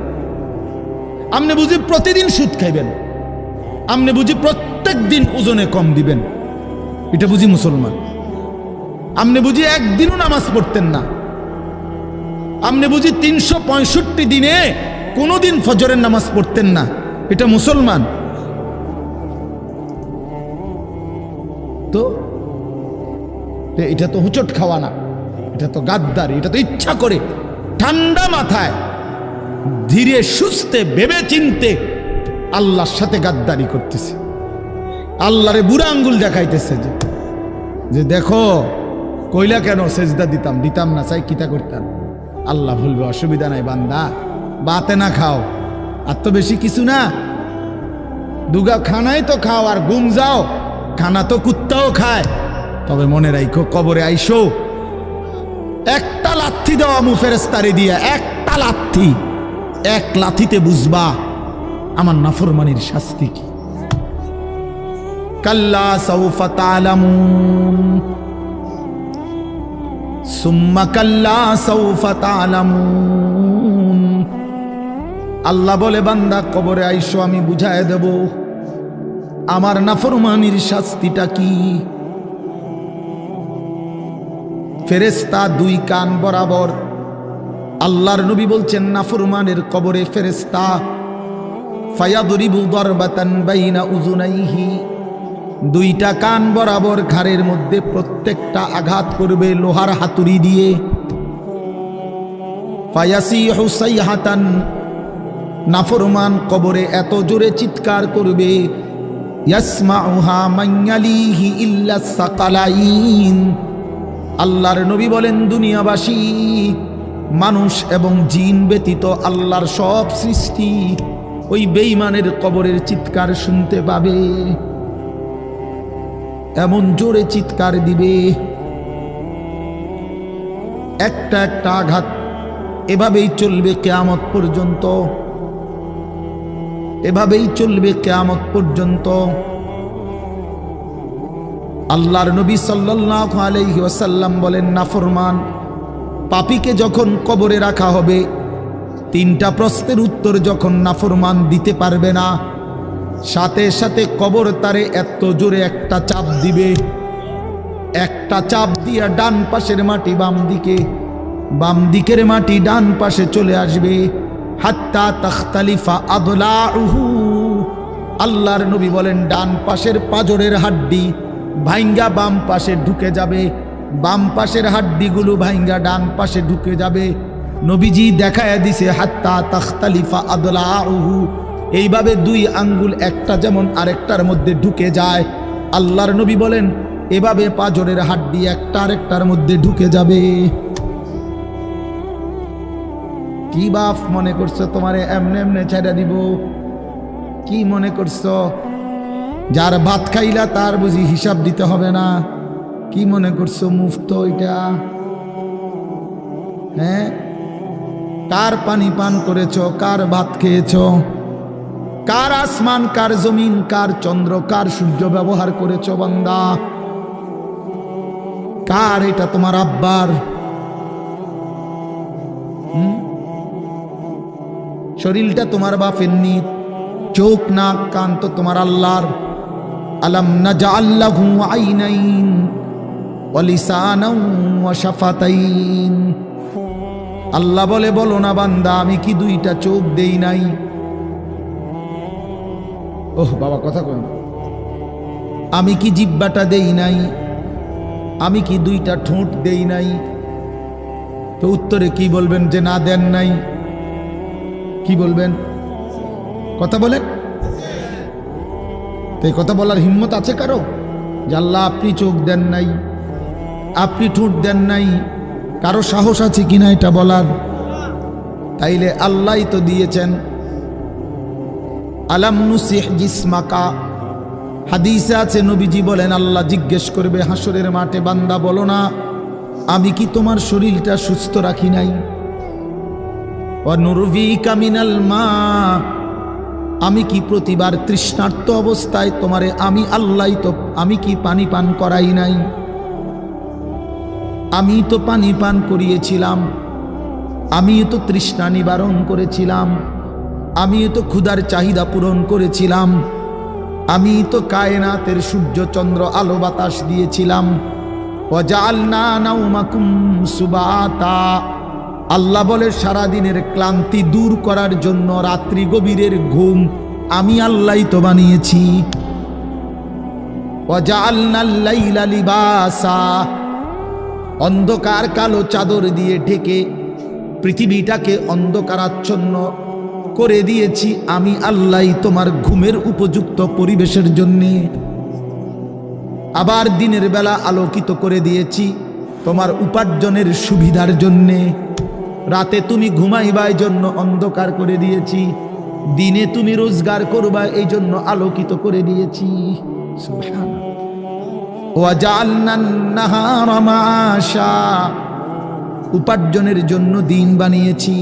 আপনি বুঝি প্রতিদিন সুদ খাইবেন, আপনি বুঝি প্রত্যেক দিন ওজনে কম দিবেন, এটা বুঝি মুসলমান? আপনি বুঝি একদিনও নামাজ পড়তেন না, আপনি বুঝি 365 দিনে কোনোদিন ফজরের নামাজ পড়তেন না, এটা মুসলমান? তো এটা তো হুচট খাওয়া না, এটা তো গাদ্দারি, এটা তো ইচ্ছা করে ঠান্ডা মাথায় ধীরে সুস্থে ভেবে চিনতে আল্লাহর সাথে গাদ্দারি করতেছে, আল্লাহরে বুড়া আঙ্গুল দেখাইতেছে যে দেখো কইলা কেন সেজদা দিতাম না, চাই কিতা করতাম। আল্লাহ বলবে অসুবিধা নাই বান্দা, বাতে না খাও, আর তো বেশি কিছু না, দুগা খানাই তো খাও আর ঘুম যাও, খানা তো কুত্তাও খায়। তবে মনে রাখো কবরে আইসো একটা লাথি দেওয়া মু ফেরেস্তারে দিয়া, একটা লাথি, এক লাথিতে বুঝবা আমার নাফরমানির শাস্তি কি। কাল্লা সাউফা তা'লামুন সুম্মা কাল্লা সাউফা তা'লামুন। আল্লাহ বলে বান্দা কবরে আইসো, আমি বুঝায় দেব আমার নাফরমানির শাস্তিটা কি। ফেরেশতা দুই কান বরাবর। আল্লাহর নবী বলছেন নাফরমানের কবরে ফেরেশতা ফায়াদরিবু দারবাতান বাইনা উযুনাইহি, দুইটা কান বরাবর ঘাড়ের মধ্যে প্রত্যেকটা আঘাত করবে লোহার হাতুড়ি দিয়ে। ফায়াসিহু সাইহাতান, নাফরমান কবরে এত জোরে চিৎকার করবে ইয়াসমাউহা মান ইয়ালিহি ইল্লা সাকালাইন। আল্লাহর নবী বলেন দুনিয়াবাসী মানুষ এবং জিন ব্যতীত আল্লাহর সব সৃষ্টি ওই বেঈমানের কবরের চিৎকার শুনতে পাবে, এমন জোরে চিৎকার দিবে। একটা একটা আঘাত এভাবেই চলবে কিয়ামত পর্যন্ত, এভাবেই চলবে কিয়ামত পর্যন্ত। আল্লাহর নবী সাল্লাল্লাহু আলাইহি ওয়াসাল্লাম বলেন নাফরমান পাপীকে যখন কবরে রাখা হবে, তিনটা প্রশ্নের উত্তর যখন নাফরমান দিতে পারবে না, সাথে সাথে কবর তারে এত জোরে একটা চাপ দিবে, একটা চাপ দিয়া ডান পাশের মাটি বাম দিকে, বাম দিকের মাটি ডান পাশে চলে আসবে। হাত্তা তাখতালিফা আদলাউহু, আল্লাহর নবী বলেন ডান পাশের পাঁজরের হাড্ডি ভাইঙ্গা বাম পাশে ঢুকে যাবে, বাম পাশের হাড্ডিগুলো ভাইঙ্গা ডান পাশে ঢুকে যাবে। নবীজি দেখায়া দিছে হাত্তা তাখতালিফা আদলাউহু, এইভাবে দুই আঙ্গুল একটা যেমন আরেকটার মধ্যে ঢুকে যায়, আল্লাহর নবী বলেন এভাবে পাঁজরের হাড্ডি একটা আরেকটার মধ্যে ঢুকে যাবে। কি বাপ মনে করছো তোমারে এমনে এমনে ছেড়ে দিব? কি মনে করছো যার ভাত খাইলা তার বুঝি হিসাব দিতে হবে না? কি মনে করছো মুফত এটা? হ্যাঁ, কার পানি পান করেছো, কার ভাত খেয়েছো, কার আসমান, কার জমিন, কার চন্দ্র, কার সূর্য ব্যবহার করেছো বান্দা? কার এটা? তোমার আব্বার? শরীরটা তোমার বাপের নি, চোখ নাক কান তো তোমার আল্লাহর। আলাম নাজআল লাহু আইনাইন ওয়া লিসানান ওয়া শাফাতাইন। আল্লাহ বলে বলো না বান্দা আমি কি দুইটা চোখ দেই নাই? ওহ বাবা কথা কই, আমি কি জিহ্বাটা দেই নাই? আমি কি দুইটা ঠোঁট দেই নাই? তো উত্তরে কি বলবেন যে না দেন নাই? কি বলবেন? কথা বলেন। তো এই কথা বলার হিম্মত আছে কারো যে আল্লাহ আপনি চোখ দেন নাই, আপনি ঠোঁট দেন নাই? কারো সাহস আছে কিনা এটা বলার? তাইলে আল্লাহই তো দিয়েছেন। আলাম নুসিহ জিসমাকা, হাদিসে আছে নবীজি বলেন আল্লাহ জিজ্ঞেস করবে হাসরের মাঠে বান্দা বলো না আমি কি তোমার শরীরটা সুস্থ রাখি নাই? ওয়া নুরভিকা মিনাল মা, আমি কি প্রতিবার তৃষ্ণার্ত অবস্থায় তোমারে আমি আল্লাহ তো আমি কি পানি পান করাই নাই? আমি তো পানি পান করিয়েছিলাম, আমি তো তৃষ্ণা নিবারণ করেছিলাম, আমি তো ক্ষুধার চাহিদা পূরণ করেছিলাম, আমি তো কায়নাতের সূর্য চন্দ্র আলো বাতাস দিয়েছিলাম। ওয়াজআলনা নাওমাকুম সুবাতা, আল্লাহ বলে সারাদিনের ক্লান্তি দূর করার জন্য রাত্রি গভীরের ঘুম আমি আল্লাহই তো বানিয়েছি। ওয়াজআলনাল লাইলা লিবাসা, অন্ধকার কালো চাদর দিয়ে ঢেকে পৃথিবীটাকে অন্ধকারাচ্ছন্ন করে দিয়েছি আমি আল্লাহই তোমার ঘুমের উপযুক্ত পরিবেশের জন্যে। আবার দিনের বেলা আলোকিত করে দিয়েছি তোমার উপার্জনের সুবিধার জন্যে। রাতে তুমি ঘুমাইবার জন্য অন্ধকার করে দিয়েছি। দিনে তুমি রোজগার করবা এই জন্য আলোকিত করে দিয়েছি। সুবহানাল্লাহ। ওয়াজআলনান নাহারা মাআশা, উপার্জনের জন্য দিন বানিয়েছি,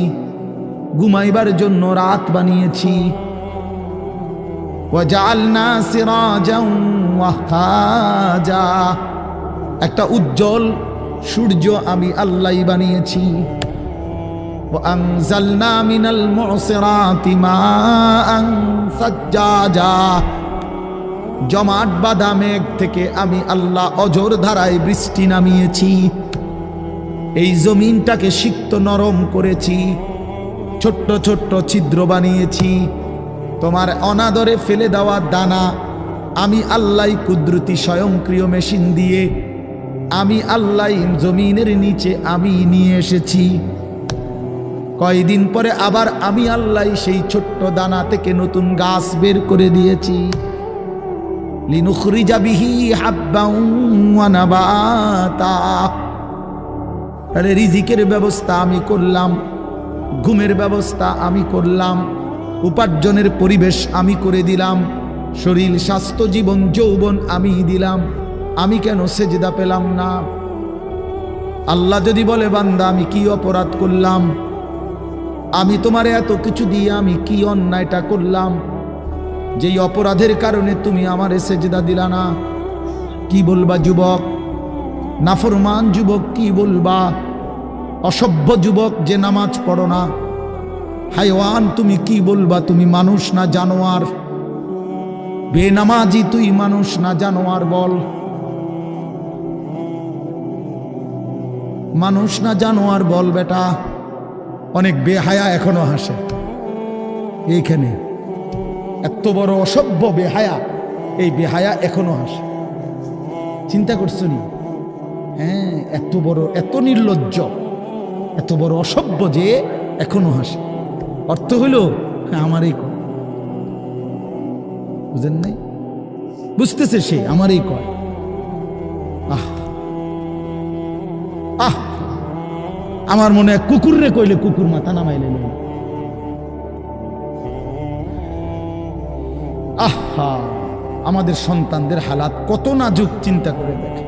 ঘুমাইবার জন্য রাত বানিয়েছি। ওয়াজআলনা সিরাজাও ওয়াহাজা, একটা উজ্জ্বল সূর্য আমি আল্লাহই বানিয়েছি। وأنزلنا من المعصرات ماء ثجاجا, জমাট বাঁধা মেঘ থেকে আমি আল্লাহ অঝোর ধারায় বৃষ্টি নামিয়েছি। এই জমিনটাকে সিক্ত নরম করেছি, ছোট্ট ছোট্ট ছিদ্র বানিয়েছি। তোমার অনাদরে ফেলে দেওয়া দানা আমি আল্লাহ কুদরতি স্বয়ংক্রিয় মেশিন দিয়ে আমি আল্লাহ জমিনের নিচে আমি নিয়ে এসেছি। কয়দিন পরে আবার আমি আল্লাহ সেই ছোট্ট দানা থেকে নতুন গাছ বের করে দিয়েছি। লিনুখরিজা বিহি হাব্বান ওয়া নাবাতা, তাহলে রিজিকের ব্যবস্থা আমি করলাম, ঘুমের ব্যবস্থা আমি করলাম, উপার্জনের পরিবেশ আমি করে দিলাম, শরীর স্বাস্থ্য জীবন যৌবন আমি দিলাম। আমি কেন সেজদা পেলাম না? আল্লাহ যদি বলে বান্দা আমি কি অপরাধ করলাম, আমি তোমারে এত কিছু দিয়ে আমি কি অন্যায়টা করলাম যেই অপরাধের কারণে তুমি আমারে সেজদা দিলা না? কি বলবা যুবক? নাফরমান যুবক কি বলবা? অসভ্য যুবক যে নামাজ পড়ো না, হাইওয়ান তুমি কি বলবা? তুমি মানুষ না জানোয়ার? বেনামাজি তুই মানুষ না জানোয়ার? বল, মানুষ না জানোয়ার বল বেটা। অনেক বেহায়া এখনো হাসে এইখানে, এত বড় অসভ্য বেহায়া, এই বেহায়া এখনো হাসে। চিন্তা করছো নি? হ্যাঁ, এত বড়, এত নির্লজ্জ, এত বড় অসভ্য যে এখনো হাসে। অর্থ হইল আমারই কয়, বুঝেন নাই? বুঝতেছে সে আমারই কয়। আহ আহ, আমার মনে হয় কুকুর রে কইলে কুকুর মাথা নামাইলে। আহা, আমাদের সন্তানদের হালাত কত নাজুক, চিন্তা করে দেখে।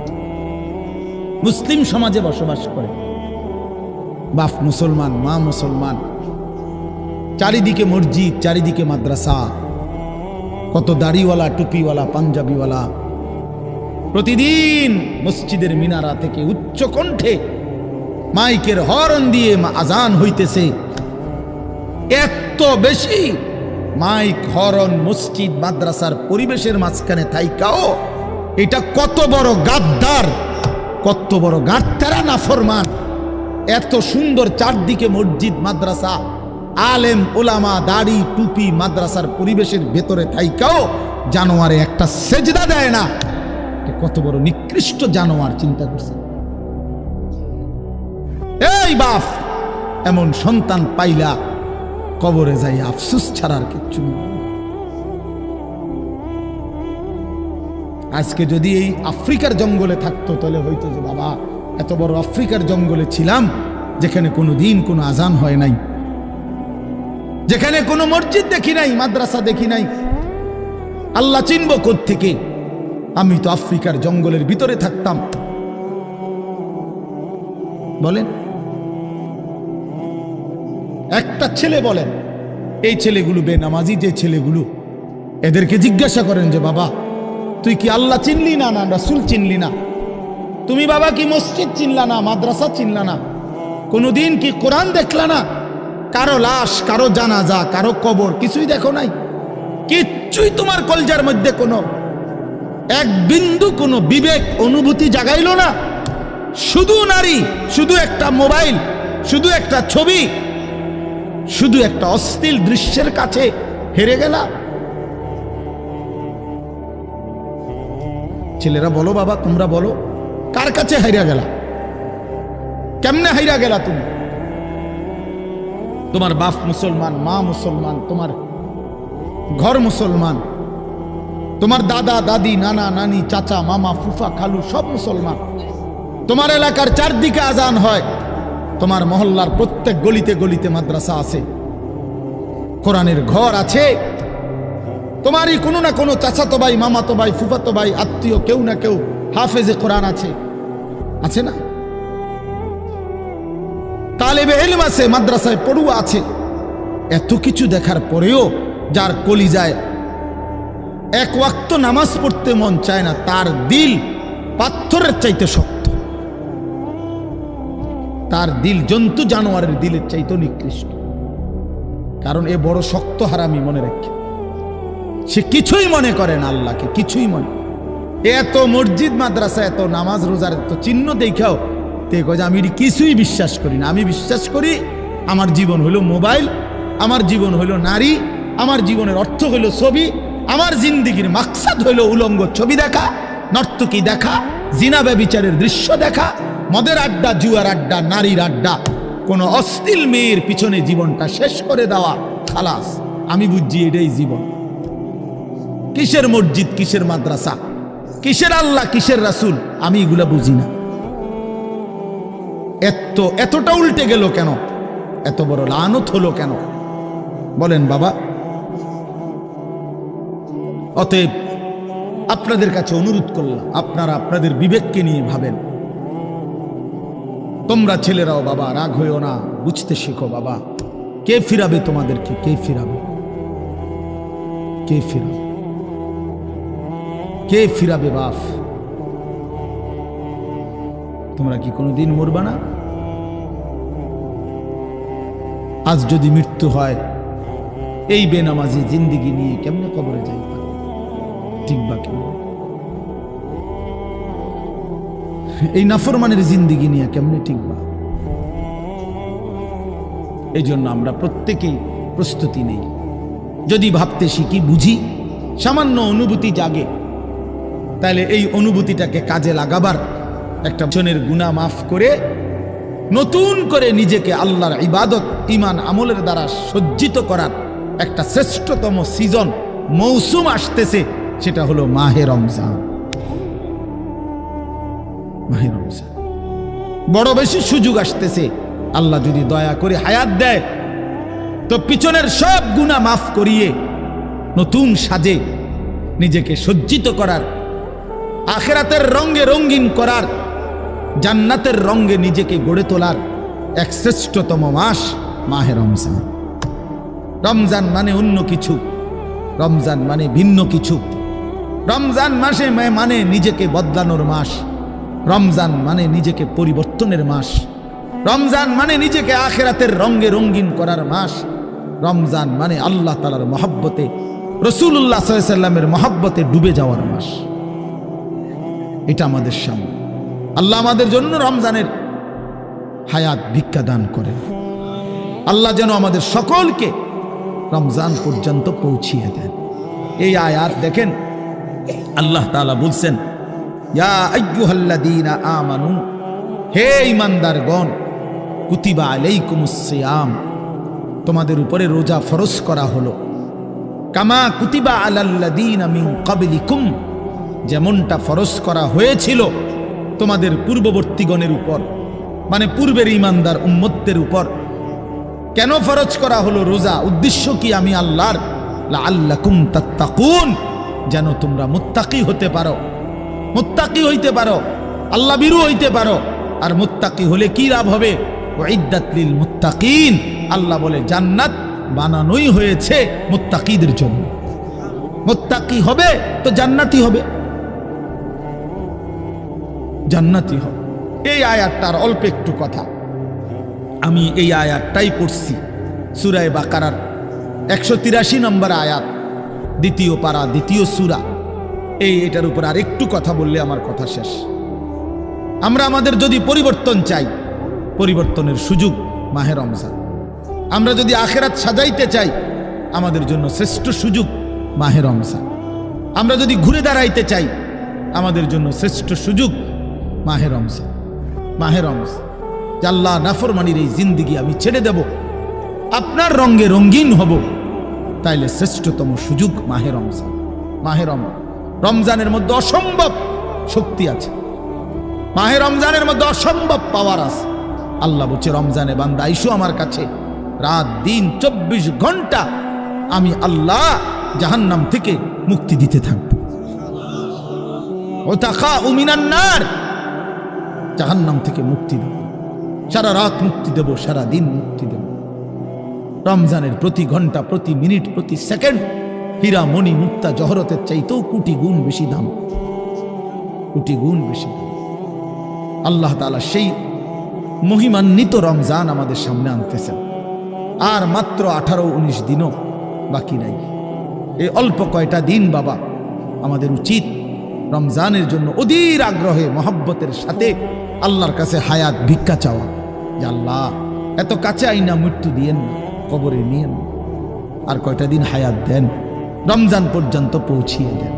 মুসলিম সমাজে বসবাস করে, বাপ মুসলমান, মা মুসলমান, চারিদিকে মসজিদ, চারিদিকে মাদ্রাসা, কত দাড়িওয়ালা, টুপিওয়ালা, পাঞ্জাবিওয়ালা। প্রতিদিন মসজিদের মিনারা থেকে উচ্চ কণ্ঠে মাইকের হর্ন দিয়ে আজান হইতেছে। এত বেশি মাইক, হর্ন, মসজিদ, মাদ্রাসার পরিবেশের মাঝখানে থাইকাও এটা কত বড় গাদ্দার, কত বড় গাদ্দারা নাফরমান। এত সুন্দর চারদিকে মসজিদ, মাদ্রাসা, আলেম ওলামা, দাড়ি টুপি, মাদ্রাসার পরিবেশের ভেতরে থাইকাও জানোয়ারে একটা সেজদা দেয় না। কত বড় নিকৃষ্ট জানোয়ার, চিন্তা করছে। এই বাপ, এমন সন্তান পাইলা কবরে যাই আফসোস ছাড়ার কিচ্ছু নেই। আজকে যদি এই আফ্রিকার জঙ্গলে থাকতো তাহলে হয়তো যে বাবা এত বড় আফ্রিকার জঙ্গলে ছিলাম যেখানে কোনো দিন কোনো আজান হয় নাই, যেখানে কোনো মসজিদ দেখি নাই, মাদ্রাসা দেখি নাই, আল্লাহ চিনব কোত্থেকে? আমি তো আফ্রিকার জঙ্গলের ভিতরে থাকতাম। বলেন, একটা ছেলে বলেন, এই ছেলেগুলো বেনামাজি যে ছেলেগুলো, এদেরকে জিজ্ঞাসা করেন যে বাবা তুই কি আল্লাহ চিনলি না, না রাসূল চিনলি না? তুমি বাবা কি মসজিদ চিনলা না, মাদ্রাসা চিনলা না? কোনোদিন কি কোরআন দেখলা না? কারো লাশ, কারো জানাজা, কারো কবর কিছুই দেখো নাই? কিচ্ছুই তোমার কলজার মধ্যে কোনো এক বিন্দু কোনো বিবেক অনুভূতি জাগাইল না? শুধু নারী, শুধু একটা মোবাইল, শুধু একটা ছবি, শুধু একটা অশ্লীল দৃশ্যের কাছে হেরে গেলা। ছেলেরা বলো বাবা, তোমরা বলো, কার কাছে হাইরা গেলা? কেমনে হাইরা গেলা তুমি? তোমার বাপ মুসলমান, মা মুসলমান, তোমার ঘর মুসলমান, তোমার দাদা দাদি, নানা নানি, চাচা মামা, ফুফা খালু সব মুসলমান। তোমার এলাকার চারদিকে আজান হয়, তোমার মহল্লার প্রত্যেক গলিতে গলিতে মাদ্রাসা আছে, কোরআনের ঘর আছে, তোমারই কোনো না কোনো চাচাতো ভাই, মামাতো ভাই, ফুফাতো ভাই, আত্মীয় কেউ না কেউ হাফেজে কোরআন আছে, আছে না? তালেবে ইলম আছে, মাদ্রাসায় পড়ুয়া আছে। এত কিছু দেখার পরেও যার কলিজায় এক ওয়াক্ত নামাজ পড়তে মন চায় না, তার দিল পাথরের চাইতে শক্ত, তার দিল জন্তু জানোয়ারের দিলের চাইতে নিকৃষ্ট। কারণ এ বড় শক্ত হারামি, মনে রাখে। সে কিছুই মনে করে না আল্লাহকে, কিছুই মনে। এত মসজিদ মাদ্রাসা, এত নামাজ রোজার এত চিহ্ন দেখাও তে কয় আমি কিছুই বিশ্বাস করি না। আমি বিশ্বাস করি আমার জীবন হইল মোবাইল, আমার জীবন হইল নারী, আমার জীবনের অর্থ হইল ছবি, আমার জিন্দিগির মাকসাদ হইল উলঙ্গ ছবি দেখা, নর্তকী দেখা, জিনা ব্যভিচারের দৃশ্য দেখা, মদের আড্ডা, জুয়ার আড্ডা, নারীর আড্ডা, কোন অশ্লীল মেয়ের পিছনে জীবনটা শেষ করে দেওয়া, খালাস। আমি বুঝছি এটাই জীবন। কিসের মসজিদ, কিসের মাদ্রাসা, কিসের আল্লাহ, কিসের রাসূল, আমি এগুলা বুঝি না। এতটা উল্টে গেল কেন? এত বড় লানত হলো কেন বলেন বাবা? অতএব আপনাদের কাছে অনুরোধ করলাম, আপনারা আপনাদের বিবেককে নিয়ে ভাবেন। তোমরা ছেলেরাও বাবা রাগ হইও না, বুঝতে শেখো বাবা। কে ফিরাবে তোমাদেরকে? কে ফিরাবে? কে ফিরাবে? কে ফিরাবে বাপ? তোমরা কি কোনোদিন মরবা না? আজ যদি মৃত্যু হয়, এই বেনামাজি জিন্দিগি নিয়ে কেমনে কবরে যাইবা? ঠিকবা কেমন? এই নাফরমানের জিন্দিগি নিয়ে কেমনে ঠিকবা? এই জন্য আমরা প্রত্যেকেই প্রস্তুতি নেই। যদি ভাবতে শিখি, বুঝি, সামান্য অনুভূতি জাগে, তাহলে এই অনুভূতিটাকে কাজে লাগাবার, একটা জনের গুনাহ মাফ করে নতুন করে নিজেকে আল্লাহর ইবাদত, ঈমান, আমলের দ্বারা সজ্জিত করার একটা শ্রেষ্ঠতম সিজন, মৌসুম আসতেছে। সেটা হলো মাহে রমজান। মাহে রমজান বড় বেশি সুযোগ আসতেছে। আল্লাহ যদি দয়া করে হায়াত দেয়, তো পিছনের সব গুনাহ মাফ করিয়ে নতুন সাজে নিজেকে সজ্জিত করার, আখিরাতের রঙে রঙিন করার, জান্নাতের রঙে নিজেকে গড়ে তোলার এক শ্রেষ্ঠতম মাস মাহে রমজান। রমজান মানে অন্য কিছু, রমজান মানে ভিন্ন কিছু। রমজান মাসে মানে নিজেকে বদলানোর মাস, রমজান মানে নিজেকে পরিবর্তনের মাস, রমজান মানে নিজেকে আখিরাতের রঙে রঙিন করার মাস, রমজান মানে আল্লাহ তাআলার মহব্বতে, রাসূলুল্লাহ সাল্লাল্লাহু আলাইহি ওয়াসাল্লামের মহব্বতে ডুবে যাওয়ার মাস। এটা আমাদের সামনে। আল্লাহ আমাদের জন্য রমজানের হায়াত ভিক্ষা দান করেন। আল্লাহ যেন আমাদের সকলকে রমজান পর্যন্ত পৌঁছিয়ে দেন। এই আয়াত দেখেন, আল্লাহ তাআলা বলছেন, ইয়া আইয়ুহাল্লাযীনা আমানু, হে ঈমানদারগণ, কুতিবা আলাইকুমুস সিয়াম, তোমাদের উপরে রোজা ফরজ করা হলো, কামা কুতিবা আলাল্লাযীনা মিন ক্বাবলিকুম, যেমনটা ফরজ করা হয়েছিল তোমাদের পূর্ববর্তীগণের উপর, মানে পূর্বের ঈমানদার উম্মতদের উপর। কেন ফরজ করা হলো রোজা? উদ্দেশ্য কি? আমি আল্লাহর, লাআল্লাকুম তাত্তাকুন, যেন তোমরা মুত্তাকি হতে পারো, মুত্তাকি হইতে পারো, আল্লাহ ভীরু হইতে পারো। আর মুত্তাকি হলে কি লাভ হবে? উইদ্দাত লিল মুত্তাকিন, আল্লাহ বলে জান্নাত বানানোই হয়েছে মুত্তাকিদের জন্য। মুত্তাকি হবে তো জান্নাতি হবে, জান্নাতি হবে। এই আয়াতটার অল্প একটু কথা, আমি এই আয়াতটাই পড়ছি সূরা বাকারার 183 নম্বর আয়াত, দ্বিতীয় পারা, দ্বিতীয় সূরা। এটার উপর আর একটু কথা বললে আমার কথা শেষ। আমরা আমাদের যদি পরিবর্তন চাই, পরিবর্তনের সুযোগ মাহে রমজান। আমরা যদি আখিরাত সাজাইতে চাই, আমাদের জন্য শ্রেষ্ঠ সুযোগ মাহে রমজান। আমরা যদি ঘুরে দাঁড়াইতে চাই, আমাদের জন্য শ্রেষ্ঠ সুযোগ মাহে রমজান। মাহে রমজান, আল্লাহ নাফরমানির এই জিন্দিগি আমি ছেড়ে দেব, আপনার রঙে রঙিন হব, তাইলে শ্রেষ্ঠতম সুযোগ মাহে রমজান। মাহে রমজানের মধ্যে অসম্ভব শক্তি আছে, মাহে রমজানের মধ্যে অসম্ভব পাওয়ার আছে। আল্লাহ বলছে, রমজানে বান্দা আইসো আমার কাছে, রাত দিন 24 ঘন্টা আমি আল্লাহ জাহান্নাম থেকে মুক্তি দিতে থাকব। ওয়াতাখাউ মিনান নার, জাহান্নাম থেকে মুক্তি দেব, সারা রাত মুক্তি দেব, সারা দিন মুক্তি দেব। রমজানের প্রতি ঘন্টা, প্রতি মিনিট, প্রতি সেকেন্ড হীরা মণি মুক্তা জহরতের চাইতেও কোটি গুণ বেশি দাম, কোটি গুণ বেশি দাম। আল্লাহ তাআলা সেই মহিমান্বিত রমজান আমাদের সামনে আনতেছেন। আর মাত্র 18-19 দিনও বাকি নাই। এই অল্প কয়টা দিন বাবা, আমাদের উচিত রমজানের জন্য অধীর আগ্রহে মহব্বতের সাথে আল্লাহর কাছে হায়াত ভিক্ষা চাওয়া, যে আল্লাহ এত কাছে আইনা মৃত্যু দিয়েন না, কবরে নিয়েন, আর কয়টা দিন হায়াত দেন, রমজান পর্যন্ত পৌঁছিয়ে দেন।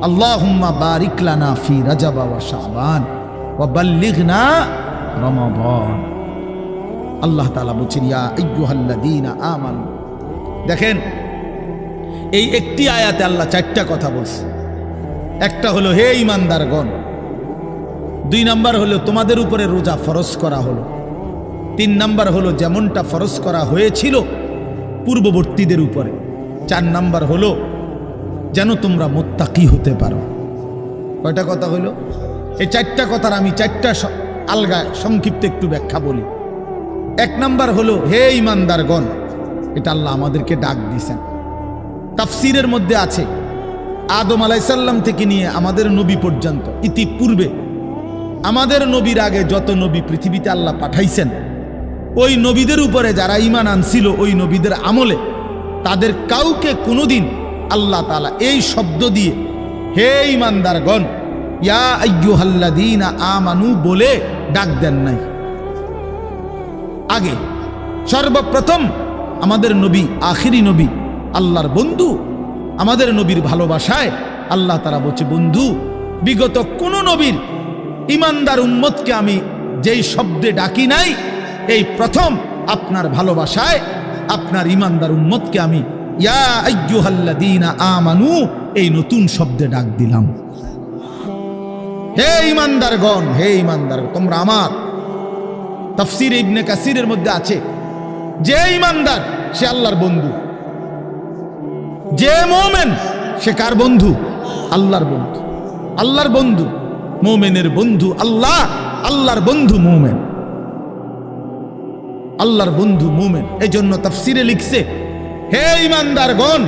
আল্লাহুম্মা বারিক লানা ফি রাজাব ওয়া শাবান ওয়া বাল্লিগনা রমাদান। আল্লাহ তাআলা বলেন, ইয়া আইয়ুহাল্লাযীনা আমানু। দেখেন, এই একটি আয়াতে আল্লাহ 4টা কথা বলছে। একটা হলো হে ঈমানদারগণ, 2 নাম্বার হলো তোমাদের উপরে রোজা ফরজ করা হলো, 3 নাম্বার হলো যেমনটা ফরজ করা হয়েছিল পূর্ববর্তীদের উপরে, 4 নাম্বার হলো যেন তোমরা মুত্তাকি হতে পারো। কয়টা কথা হলো? এই 4টা কথার আমি 4টা আলগা সংক্ষিপ্ত একটু ব্যাখ্যা বলি। 1 নাম্বার হলো হে ঈমানদারগণ, এটা আল্লাহ আমাদেরকে ডাক দিয়েছেন। তাফসীরের মধ্যে আছে আদম আলাইহিস সালাম থেকে নিয়ে আমাদের নবী পর্যন্ত, ইতিপূর্বে আমাদের নবীর আগে যত নবী পৃথিবীতে আল্লাহ পাঠাইছেন, ওই নবীদের উপরে যারা ঈমান আনছিল, ওই নবীদের আমলে তাদের কাউকে কোনোদিন আল্লাহ তাআলা এই শব্দ দিয়ে হে ঈমানদারগণ, ইয়া আইয়ুহাল্লাযীনা আমানু বলে ডাক দেন নাই। আগে সর্বপ্রথম আমাদের নবী, আখিরি নবী, আল্লাহর বন্ধু, আমাদের নবীর ভালোবাসায় আল্লাহ তাআলা বলছে, বন্ধু, বিগত কোন নবীর ঈমানদার উম্মতকে আমি যেই শব্দে ডাকি নাই, এই প্রথম আপনার ভালোবাসায় আপনার ঈমানদার উম্মতকে আমি ইয়া আইয়ুহাল্লাযীনা আমানু এই নতুন শব্দে ডাক দিলাম। হে ঈমানদারগণ, হে ঈমানদার, তোমরা আমার। তাফসীর ইবনে কাসিরের মধ্যে আছে, যে ঈমানদার সে আল্লাহর বন্ধু, যে মুমিন সে কার বন্ধু? আল্লাহর বন্ধু। আল্লাহর বন্ধু, মুমিনের বন্ধু আল্লাহ, আল্লাহর বন্ধু মুমিন, আল্লাহর বন্ধু মুমিন। এই জন্য তাফসীরে লিখছে হে ঈমানদারগণ,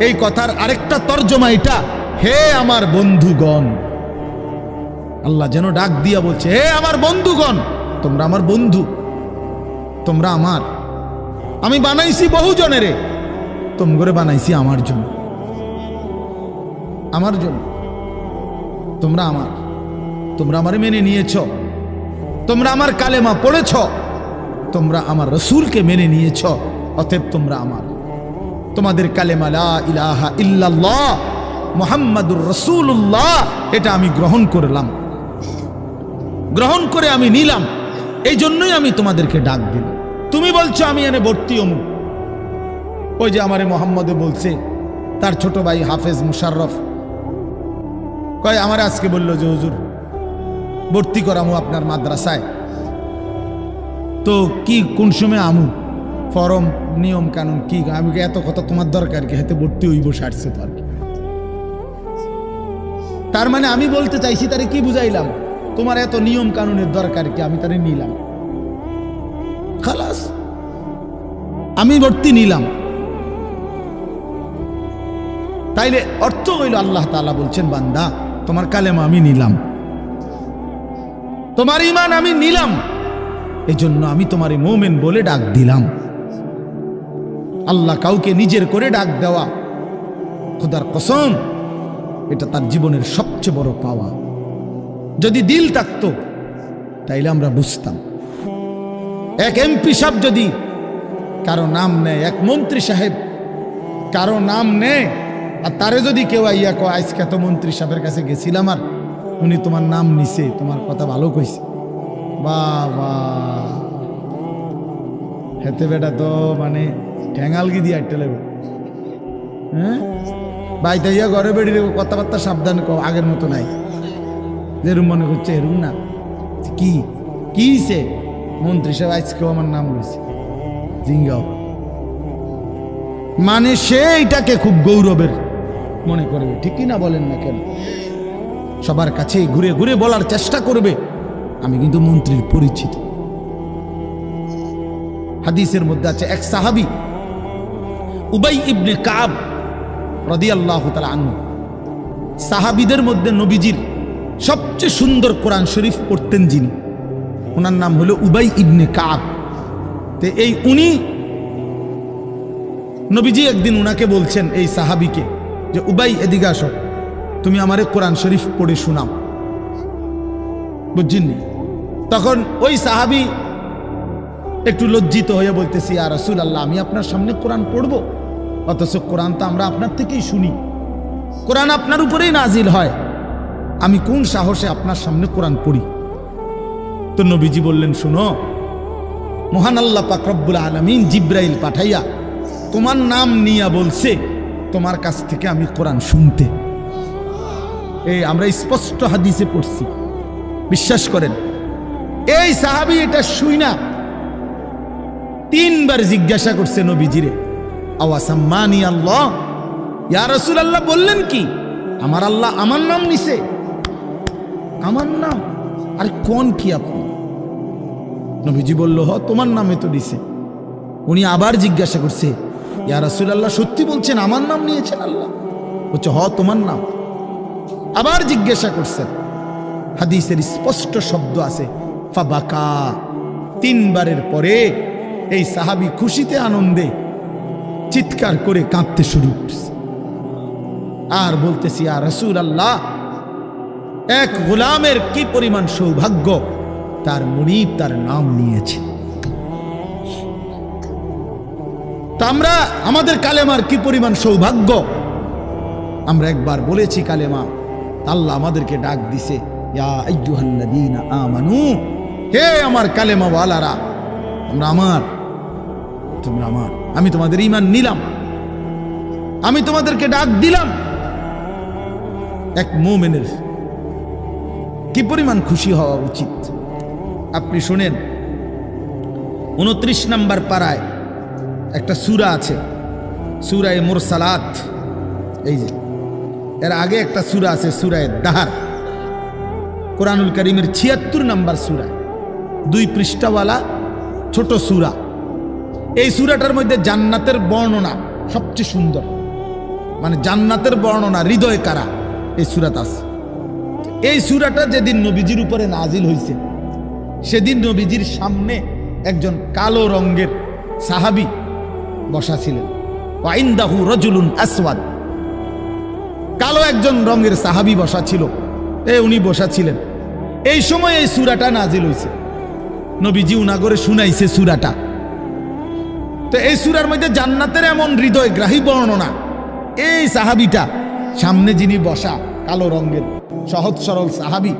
এই কথার আরেকটা তর্জমা এটা, হে আমার বন্ধুগণ। আল্লাহ যেন ডাক দিয়া বলছে, হে আমার বন্ধুগণ, তোমরা আমার বন্ধু, তোমরা আমার। আমি বানাইছি বহু জনেরে, তোমরা বানাইছি আমার জন্য, আমার জন্য। তোমরা আমার, তোমরা আমারে মেনে নিয়েছ, তোমরা আমার কালেমা পড়েছ, তোমরা আমার রাসূলকে মেনে নিয়েছ, অতএব তোমরা আমার। তোমাদের কালেমা লা ইলাহা ইল্লাল্লাহ মুহাম্মাদুর রাসূলুল্লাহ, এটা আমি গ্রহণ করলাম, গ্রহণ করে আমি নিলাম, এই জন্যই আমি তোমাদেরকে ডাক দিলাম। তুমি বলছো আমি এনে ভর্তি হমু, ওই যে আমারে মোহাম্মদে বলছে, তার ছোট ভাই হাফেজ মুশাররফ কয়, আমার আজকে বললো যে হুজুর ভর্তি করামু আপনার মাদ্রাসায়, তো কি কোন সময় আমু, ফরম নিয়ম কানুন কি? আমি এত কথা তোমার দরকার কি, হাতে ভর্তি হইব সারছে তো আর কি। তার মানে আমি বলতে চাইছি, তারে কি বুঝাইলাম, তোমার এত নিয়ম কানুনের দরকার কি, আমি তারে নিলাম, খালাস, আমি ভর্তি নিলাম। তাইলে অর্থ হইল আল্লাহ তাআলা বলছেন, বান্দা তোমার কালেমা আমি নিলাম, তোমার ঈমান আমি নিলাম, এই জন্য আমি তোমারে মুমিন বলে ডাক দিলাম। আল্লাহ কাউকে নিজের করে ডাক দেওয়া, খোদার কসম, এটা তার জীবনের সবচেয়ে বড় পাওয়া। যদি দিল থাকতো তাইলে আমরা বুঝতাম। এক এমপি সাহেব যদি কারো নাম নেয়, এক মন্ত্রী সাহেব কারো নাম নেয়, আর তারে যদি কেউ আইয়া কয় আজকে তো মন্ত্রী সাহেবের কাছে গেছিলাম আর উনি তোমার নাম নিছে, তোমার কথা ভালো কইছে, বাবা হেতে বেটা তো মানে ঠ্যাঙালগি দিয়ে আটটা লাগবে। হ্যাঁ বাইতে ইয়া ঘরে বেড়ি কথাবার্তা সাবধান আগের মতো নাই, যেরুম মনে করছে এরুম না। কি কিছে মন্ত্রী সাহেব আজকেও আমার নাম লইছে, জিঙ্গাও মানে সে এটাকে খুব গৌরবের মনে করবে, ঠিক কি না বলেন না কেন? সবার কাছে ঘুরে ঘুরে বলার চেষ্টা করবে আমি কিন্তু মন্ত্রীর পরিচিত। হাদিসের মধ্যে আছে এক সাহাবী উবাই ইবনে কাব রাদিয়াল্লাহু তাআলা আনহু, সাহাবীদের মধ্যে নবীজির সবচেয়ে সুন্দর কোরআন শরীফ পড়তেন যিনি, ওনার নাম হলো উবাই ইবনে কাব। তো এই উনি নবীজি একদিন উনাকে বলছেন এই সাহাবীকে যে উবাই এদিকে আসো, তুমি আমারে কোরআন শরীফ পড়ে শোনাও, বুঝছেননি? তখন ওই সাহাবী একটু লজ্জিত হয়ে বলতেছি, ইয়া রাসূলুল্লাহ, আমি আপনার সামনে কোরআন পড়বো? অথচ কোরআন তো আমরা আপনার থেকেই শুনি, কোরআন আপনার উপরেই নাজিল হয়, আমি কোন সাহসে আপনার সামনে কোরআন পড়ি? তো নবীজি বললেন, শুনো, মহান আল্লাহ পাক রব্বুল আলামিন জিব্রাইল পাঠাইয়া তোমার নাম নিয়া বলছে তোমার কাছ থেকে আমি কোরআন শুনতে। এই আমরা স্পষ্ট হাদিসে পড়ছি, বিশ্বাস করেন। এই সাহাবী এটা শুই না 3 বার জিজ্ঞাসা করছে নবীজিরে, আওয়াসাম্মানি আল্লাহ, ইয়া রাসূলুল্লাহ বললেন কি আমার আল্লাহ আমার নাম নিছে? আমার নাম? আর কোন কি আপনি? নবীজি বলল, হ তোমার নামে তো দিছে। উনি আবার জিজ্ঞাসা করছে, ইয়া রাসূলুল্লাহ সত্যি বলছেন আমার নাম নিয়েছেন আল্লাহ? বলছে, হ তোমার নাম। আবার জিজ্ঞাসা করছেন, হাদিসের স্পষ্ট শব্দ আছে ফাবাকা। 3 বারের পরে এই সাহাবী খুশিতে আনন্দে চিৎকার করে কাঁদতে শুরু করছে আর বলতেছি, ইয়া রাসূলুল্লাহ, এক গোলামের কি পরিমাণ সৌভাগ্য, তার মুনিব তার নাম নিয়েছে। তা আমরা আমাদের কালেমার কি পরিমাণ সৌভাগ্য, আমরা একবার বলেছি কালেমা, আল্লাহ আমাদেরকে ডাক দিছে, ইয়া আইয়ুহাল্লাযীনা আমানু, হে আমার কালেমা ওয়ালারা, তোমরা আমার, তোমরা আমার, আমি তোমাদের ঈমান নিলাম, আমি তোমাদেরকে ডাক দিলাম। এক মুমিনের কি পরিমাণ খুশি হওয়া উচিত আপনি শুনেন। 29 নম্বর পারায় একটা সূরা আছে, সূরায়ে মুরসালাত। এই যে এর আগে একটা সূরা আছে সূরায়ে দাহার, কোরআনুল কারীমের 76 নম্বর সূরা, 2 পৃষ্ঠাওয়ালা ছোট সূরা। এই সূরাটার মধ্যে জান্নাতের বর্ণনা সবচেয়ে সুন্দর, মানে জান্নাতের বর্ণনা হৃদয় কারা এই সূরাতে আছে। এই সূরাটা যেদিন নবীজির উপরে নাজিল হয়েছে, সেদিন নবীজির সামনে একজন কালো রঙের সাহাবী বসা ছিলেন। ওয়া ইনদাহু রাজুলুন আসওয়াদ, কালো একজন রঙের সাহাবী বসা ছিল, উনি বসা ছিলেন। এই সময় এই সূরাটা নাজিল হয়েছে, নবীজি উনাগরে শুনাইছে সূরাটা। তো এই সূরার মধ্যে জান্নাতের এমন হৃদয়গ্রাহী বর্ণনা। এই সাহাবীটা সামনে যিনি বসা কালো রঙের সহজ সরল সাহাবী,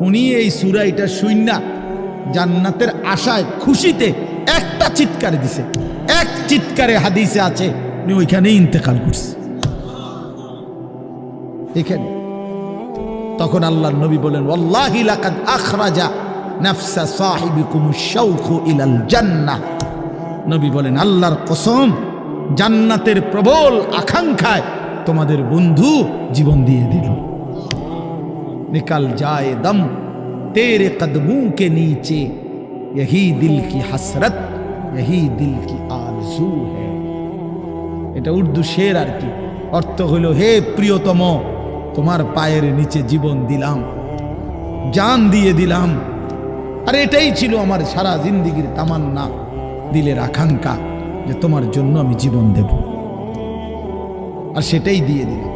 উনি এই সূরা এটা শুইনা জান্নাতের আশায় খুশিতে একটা চিৎকার দিছে, এক চিৎকারে হাদিসে আছে উনি ওইখানে ইন্তেকাল করছে এখানে। তখন আল্লাহর নবী বলেন, ওয়াল্লাহি লাকাদ আখরাজা নাফসা সাহিবিকুমুশ শাওকু ইলাল জান্নাহ। নবী বলেন, আল্লাহর কসম, জান্নাতের প্রবল আকাঙ্ক্ষায় তোমাদের বন্ধু জীবন দিয়ে দিল। निकल जाए दम तेरे कदमों के नीचे, यही दिल की हसरत, यही दिल की आरजू है। এটা উর্দু শের আর কি, অর্থ হলো, হে প্রিয়তম, তোমার পায়ের নিচে জীবন দিলাম, জান দিয়ে দিলাম। আর এটাই ছিল আমার সারা জিন্দেগীর তামান্না, দিলের আকাঙ্ক্ষা, যে তোমার জন্য আমি জীবন দেব, আর সেটাই দিয়ে দিলাম।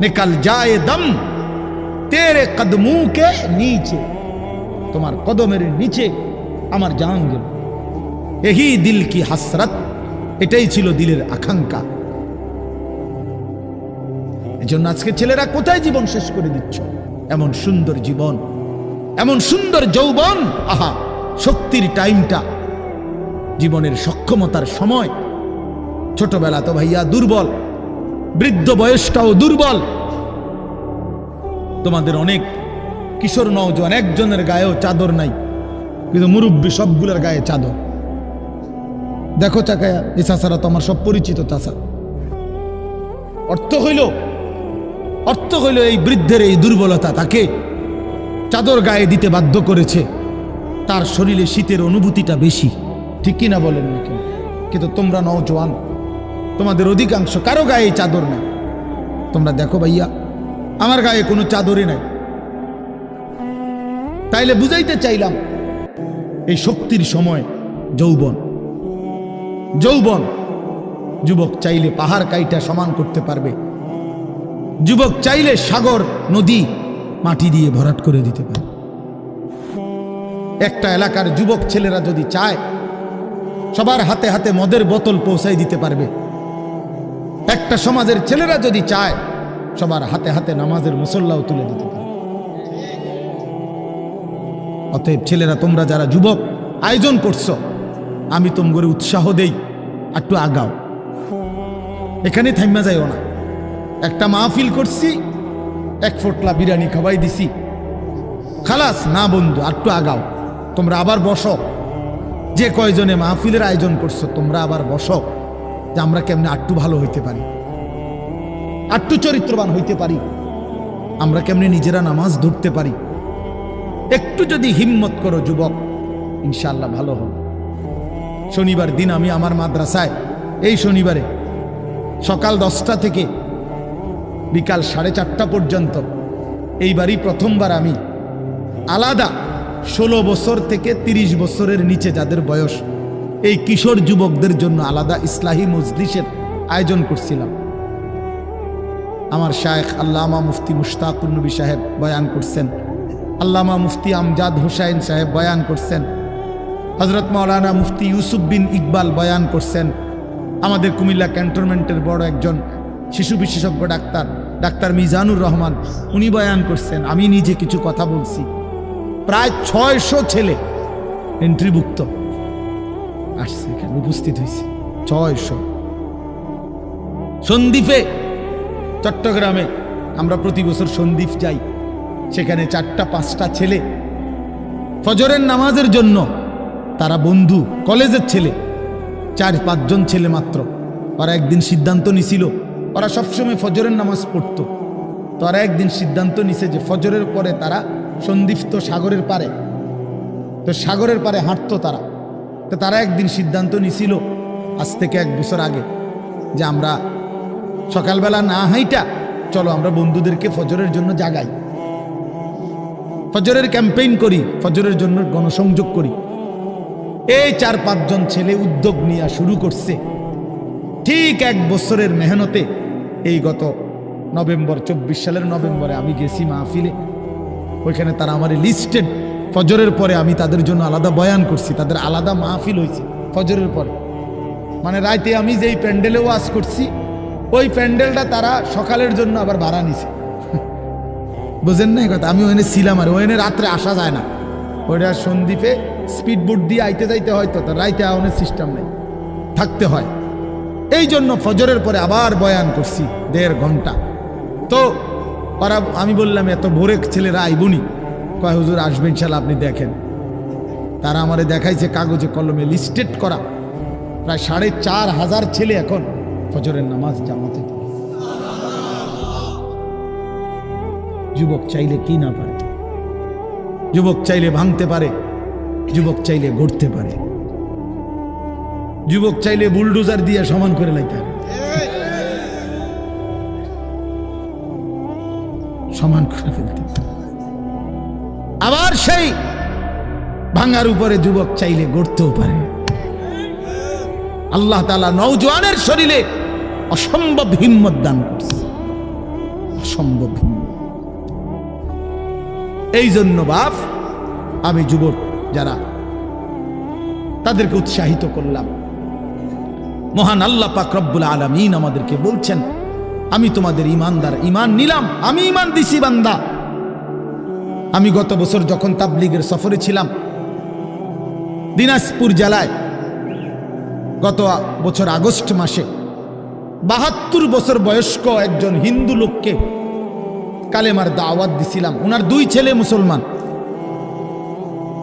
নিকল যায় দম তেরে কদমু কে নিচে, তোমার কদমের নিচে আমার জান গেল। এহি দিল কি হাসরত, এটাই ছিল দিলের আকাঙ্ক্ষা। এজন্য আজকে ছেলেরা কোথায় জীবন শেষ করে দিচ্ছ? এমন সুন্দর জীবন, এমন সুন্দর যৌবন, আহা, শক্তির টাইমটা, জীবনের সক্ষমতার সময়। ছোটবেলা তো ভাইয়া দুর্বল, বৃদ্ধ বয়সটাও দুর্বল। তোমাদের অনেক কিশোর নওজোয়ান একজনের গায়েও চাদর নাই, কিন্তু মুরব্বী সবগুলোর গায়ে চাদর। দেখো চাকায়া, এই চাচারা তো আমার সব পরিচিত চাচা। অর্থ হইল এই বৃদ্ধের এই দুর্বলতা তাকে চাদর গায়ে দিতে বাধ্য করেছে। তার শরীরে শীতের অনুভূতিটা বেশি, ঠিক কিনা বলেন না কেন? কিন্তু তোমরা নওজোয়ান, তোমাদের অধিকাংশ কারো গায়ে চাদর নাই। তোমরা দেখো ভাইয়া, আমার গায়ে কোনো চাদরই নাই। তাইলে বুঝাইতে চাইলাম এই শক্তির সময় যৌবন। যুবক চাইলে পাহাড় কাইটা সমান করতে পারবে। যুবক চাইলে সাগর নদী মাটি দিয়ে ভরাট করে দিতে পারে। একটা এলাকার যুবক ছেলেরা যদি চায়, সবার হাতে হাতে মদের বোতল পৌঁছাই দিতে পারবে। একটা সমাজের ছেলেরা যদি চায়, সবার হাতে হাতে নামাজের মুসল্লাও তুলে দিতে পারে। অতএব ছেলেরা, তোমরা যারা যুবক আয়োজন করছো, আমি তোমাদের উৎসাহ দেই, একটু আগাও। এখানে থাইমা যাইও না। একটা মাহফিল করছি, এক ফোটলা বিরিয়ানি খাওয়াই দিছি, খালাস না বন্ধু, একটু আগাও। তোমরা আবার বসো, যে কয়জনে মাহফিলের আয়োজন করছো তোমরা আবার বসো, যে আমরা কেমনে একটু ভালো হইতে পারি, একটু চরিত্রবান হইতে পারি, আমরা কেমনে নিজেরা নামাজ ধরতে পারি। একটু যদি হিম্মত করো যুবক, ইনশাআল্লাহ ভালো হবে। শনিবার দিন আমি আমার মাদ্রাসায় এই শনিবারে সকাল 10টা থেকে বিকাল 4:30 পর্যন্ত, এইবারই প্রথমবার আমি আলাদা 16 বছর থেকে 30 বছরের নিচে যাদের বয়স, এই কিশোর যুবকদের জন্য আলাদা ইসলাহি মজলিসের আয়োজন করছিলাম। আমার শায়েখ আল্লামা মুফতি মুশতাকুর নবী সাহেব বয়ান করছেন, আল্লামা মুফতি আমজাদ হোসাইন সাহেব বয়ান করছেন, হজরত মাওলানা মুফতি ইউসুফ বিন ইকবাল বয়ান করছেন, আমাদের কুমিল্লা ক্যান্টনমেন্টের বড় একজন শিশু বিশেষজ্ঞ ডাক্তার মিজানুর রহমান উনি বয়ান করছেন, আমি নিজে কিছু কথা বলছি। প্রায় 600 ছেলে এন্ট্রিভুক্ত আসছে, এখানে উপস্থিত হয়েছে 600। সন্দ্বীপে, চট্টগ্রামে আমরা প্রতি বছর সন্দ্বীপ যাই, সেখানে 4টা-5টা ছেলে ফজরের নামাজের জন্য, তারা বন্ধু কলেজের ছেলে, 4-5 জন ছেলে মাত্র। ওরা একদিন সিদ্ধান্ত নিছিল, ওরা সবসময় ফজরের নামাজ পড়তো, তো ওরা একদিন সিদ্ধান্ত নিছে যে ফজরের পরে তারা সন্দ্বীপ তো সাগরের পারে, তো সাগরের পারে হাঁটতো তারা। তো তারা একদিন সিদ্ধান্ত নিছিল আজ থেকে 1 বছর আগে, যে আমরা সকালবেলা না হাইটা চলো আমরা বন্ধুদেরকে ফজরের জন্য জাগাই, ফজরের ক্যাম্পেইন করি, ফজরের জন্য গণসংযোগ করি। এই 4-5 জন ছেলে উদ্যোগ নেওয়া শুরু করছে। ঠিক 1 বছরের মেহনতে এই গত নভেম্বর, 24 সালের নভেম্বরে আমি গেছি মাহফিলে, ওইখানে তারা আমার লিস্টেড। ফজরের পরে আমি তাদের জন্য আলাদা বয়ান করছি, তাদের আলাদা মাহফিল হয়েছে ফজরের পরে। মানে রাইতে আমি যেই প্যান্ডেলে ওয়াজ করছি, ওই প্যান্ডেলটা তারা সকালের জন্য আবার ভাড়া নিছে। বুঝেন না এই কথা? আমি ওখানে ছিলাম, আর ওখানে রাত্রে আসা যায় না, ওইটা সন্দ্বীপে স্পিড বোট দিয়ে আইতে যাইতে হয়, তো রাইতে আওয়ানোর সিস্টেম নেই, থাকতে হয়। এই জন্য ফজরের পরে আবার বয়ান করছি 1.5 ঘন্টা। তো ওরা, আমি বললাম এত ভোরে ছেলেরা আইবুনি, কয় হুজুর আসবেন ইনশাআল্লাহ, আপনি দেখেন। তারা আমারে দেখাইছে কাগজে কলমে লিস্টেড করা প্রায় 4,500 ছেলে এখন ফজরের নামাজ জামাতে। যুবক চাইলে কি না পারে, যুবক চাইলে ভাঙতে পারে, যুবক চাইলে গড়তে পারে, যুবক চাইলে বুলডোজার দিয়ে সমান করে লাইতে পারে, সমান করে ফেলতে পারে। আবার সেই ভাঙার উপরে যুবক চাইলে গড়তেও পারে। আল্লাহ তাআলা নওজোয়ানের শরীরে অসম্ভব হিম্মত দান করছে, অসম্ভব হিম্মত। এই জন্য বাপ, আমি যুবক যারা, তাদেরকে উৎসাহিত করলাম। মহান আল্লাহ পাক রব্বুল আলামিন আমাদেরকে বলছেন, আমি তোমাদের ইমানদার, ইমান নিলাম, আমি ইমান দিছি বান্দা। আমি গত বছর যখন তাবলীগের সফরে ছিলাম দিনাজপুর জেলায়, গত বছর আগস্ট মাসে 72 বছর বয়স্ক একজন হিন্দু লোককে কালেমার দাওয়াত দিছিলাম। ওনার 2 ছেলে মুসলমান।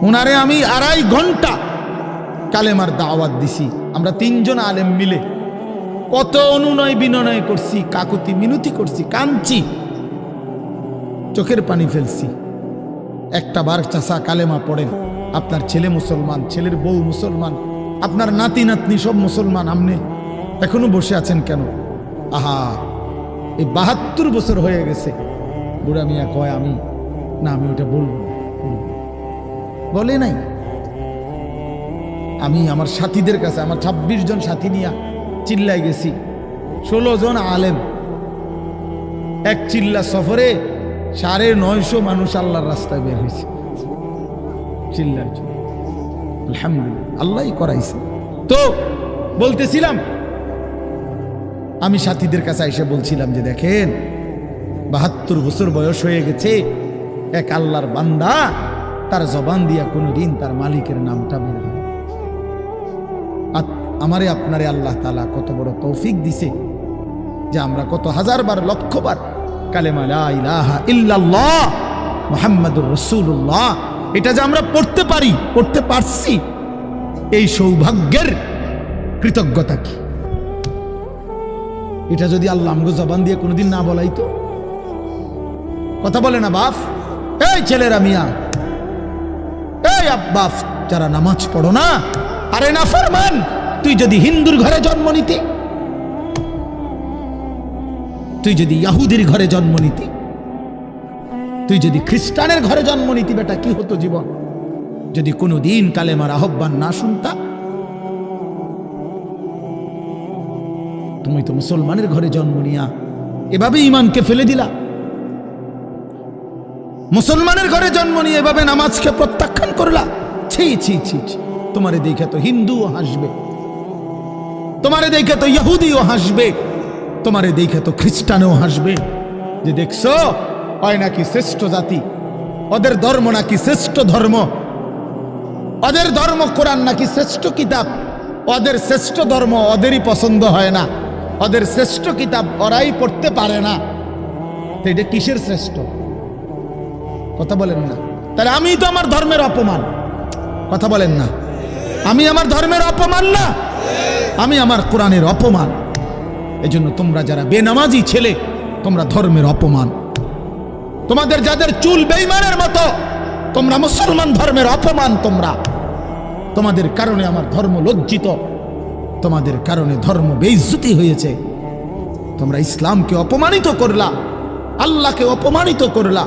ওনারে আমি 2.5 ঘন্টা কালেমার দাওয়াত দিছি। আমরা 3 জন আলেম মিলে কত অনুনয় বিনয় করছি, কাকুতি মিনতি করছি, কাঁদছি, চোখের পানি ফেলছি। একটা বার চাচা কালেমা পড়েন, আপনার ছেলে মুসলমান, ছেলের বউ মুসলমান, আপনার নাতি নাতনি সব মুসলমান, আপনি এখনো বসে আছেন কেন? আহা, এই 72 বছর হয়ে গেছে। বুড়া মিয়া কয় আমি ওটা বলবো না। বলে নাই। আমি আমার সাথীদের কাছে, আমার 26 জন সাথী নিয়ে চিল্লাই গেছি, 16 জন আলেম, এক চিল্লা সফরে 950 মানুষ আল্লাহর রাস্তায় বের হয়েছে চিল্লার জন্য। আলহামদুলিল্লাহ, আল্লাহই করাইছে। তো বলতেছিলাম, আমি সাথীদের কাছে এসে বলছিলাম যে দেখেন, 72 বছর বয়স হয়ে গেছে, এক আল্লাহর বান্দা, তার জবান দিয়া কোনোদিন তার মালিকের নামটা বের হয়। আমারে আপনারে আল্লাহ তাআলা কত বড় তৌফিক দিছে যে আমরা কত হাজারবার, লক্ষবার কালেমা লা ইলাহা ইল্লাল্লাহ মুহাম্মাদুর রাসূলুল্লাহ এটা যে আমরা পড়তে পারি, পড়তে পারছি, এই সৌভাগ্যের কৃতজ্ঞতা কি? এটা যদি আল্লাহ আমগো জবান দিয়ে কোনোদিন না বলাইতো। কথা বলে না বাপ, এই ছেলেরা মিয়া, এই আব্বাস যারা নামাজ পড়ো না, আরে না ফরমান, তুই যদি হিন্দুর ঘরে জন্ম নিতি, তুই যদি ইহুদির ঘরে জন্ম নিতি, তুই যদি খ্রিস্টানের ঘরে জন্ম নিতি, বেটা কি হতো জীবন? যদি কোনোদিন কালেমার আহ্বান না শুনতা। তুমি তো মুসলমানের ঘরে জন্ম নিয়া এভাবে ইমানকে ফেলে দিলা। মুসলমানের ঘরে জন্ম নিয়ে এভাবে নামাজকে প্রত্যাখ্যান করলা। ছি ছি ছি ছি, তোমারে দেখে তো হিন্দুও হাসবে, তোমারে দেখে তো ইহুদিও হাসবে, তোমারে দেখে তো খ্রিস্টানও হাসবে, যে দেখছো হয় নাকি শ্রেষ্ঠ জাতি, ওদের ধর্ম নাকি শ্রেষ্ঠ ধর্ম, ওদের ধর্ম কোরআন নাকি শ্রেষ্ঠ কিতাব, ওদের শ্রেষ্ঠ ধর্ম ওদেরই পছন্দ হয় না, ওদের শ্রেষ্ঠ কিতাব ওরাই পড়তে পারে না। তো এটা কিসের শ্রেষ্ঠ? কথা বলেন না। তাহলে আমি তো আমার ধর্মের অপমান। কথা বলেন না, আমি আমার ধর্মের অপমান না, আমি আমার কোরআনের অপমান। এজন্য তোমরা যারা বেনামাজি ছেলে, তোমরা ধর্মের অপমান। তোমাদের যাদের চুল বেঈমানের মতো, তোমরা মুসলমান ধর্মের অপমান। তোমাদের কারণে আমার ধর্ম লজ্জিত, তোমাদের কারণে ধর্ম বেইজ্জতি হয়েছে। তোমরা ইসলামকে অপমানিত করলা, আল্লাহকে অপমানিত করলা,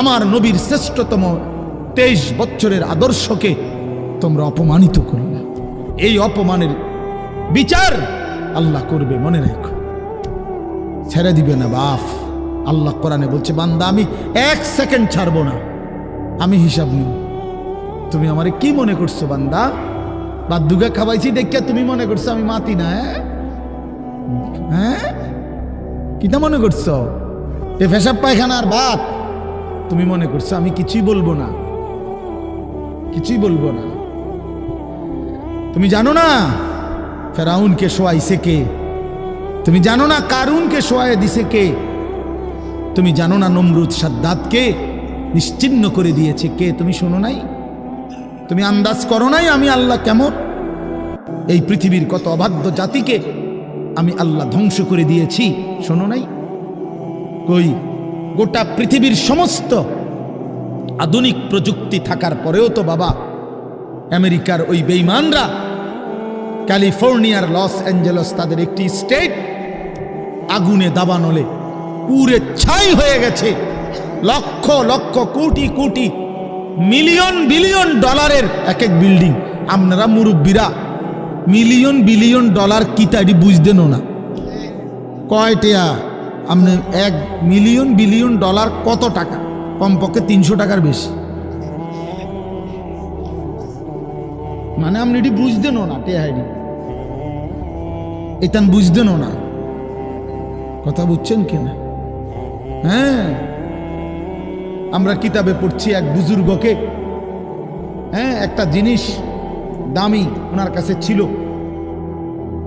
আমার নবীর শ্রেষ্ঠতম 23 বছরের আদর্শকে তোমরা অপমানিত করলা। এই অপমানের বিচার আল্লাহ করবে, মনে রাখো, ছেড়ে দিবে না বাপ। আল্লাহ কোরআনে বলছে, বান্দা আমি 1 সেকেন্ড ছাড়বো না, আমি হিসাব নিব। তুমি আমারে কি মনে করছো বান্দা? বাদুগা খাওয়াইছি দেখিয়া তুমি মনে করছো আমি মাতি না? হ্যাঁ, কিটা মনে করছো? এ পেশাব পায়খানার ভাত তুমি মনে করছো আমি কিছুই বলবো না, কিছুই বলবো না। তুমি জানো না ফেরাউনকে শোয়াইছে কে? তুমি জানো না কারুনকে শোয়াই দিছে কে? তুমি জানো না নমরুদ সাদ্দাতকে নিশ্চিহ্ন করে দিয়েছে কে? তুমি শোনো নাই? তুমি আন্দাজ করো নাই আমি আল্লাহ কেমন? এই পৃথিবীর কত অবাধ্য জাতিকে আমি আল্লাহ ধ্বংস করে দিয়েছি, শোনো নাই? কই, গোটা পৃথিবীর সমস্ত আধুনিক প্রযুক্তি থাকার পরেও তো বাবা আমেরিকার ওই বেঈমানরা, ক্যালিফোর্নিয়ার লস অ্যাঞ্জেলস তাদের একটি স্টেট আগুনে দাবানলে পুরে ছাই হয়ে গেছে। লক্ষ লক্ষ কোটি কোটি মিলিয়ন বিলিয়ন ডলারের এক এক বিল্ডিং। আপনারা মুরব্বীরা মিলিয়ন বিলিয়ন ডলার কি তাই বুঝতেনও না? কয়টা আপনি 1 মিলিয়ন বিলিয়ন ডলার কত টাকা? কমপক্ষে 300 টাকার বেশি। মানে আপনি এটি বুঝতেনও না, টেহাইডি এটা বুঝতেনও না। কথা বুঝছেন কিনা? হ্যাঁ, আমরা কিতাবে পড়ছি এক বুজুর্গকে, হ্যাঁ, একটা জিনিস দামি ওনার কাছে ছিল,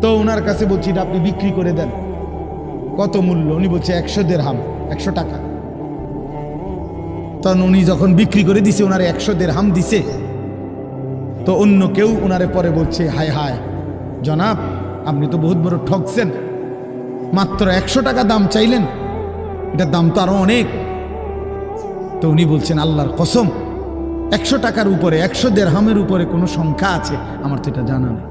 তো ওনার কাছে বলছি এটা আপনি বিক্রি করে দেন। কত মূল্য? উনি বলছে 100 দিরহাম, 100 টাকা। তখন উনি যখন বিক্রি করে দিছে, ওনার 100 দিরহাম দিছে। তো অন্য কেউ ওনারে পরে বলছে, হায় হায় জনাব, আপনি তো বহুত বড় ঠকছেন, মাত্র 100 টাকা দাম চাইলেন, এটার দাম তো আরো অনেক। তো উনি বলছেন, আল্লাহর কসম, 100 টাকার উপরে, 100 দিরহামের উপরে কোনো সংখ্যা আছে? আমার তো এটা জানা নেই,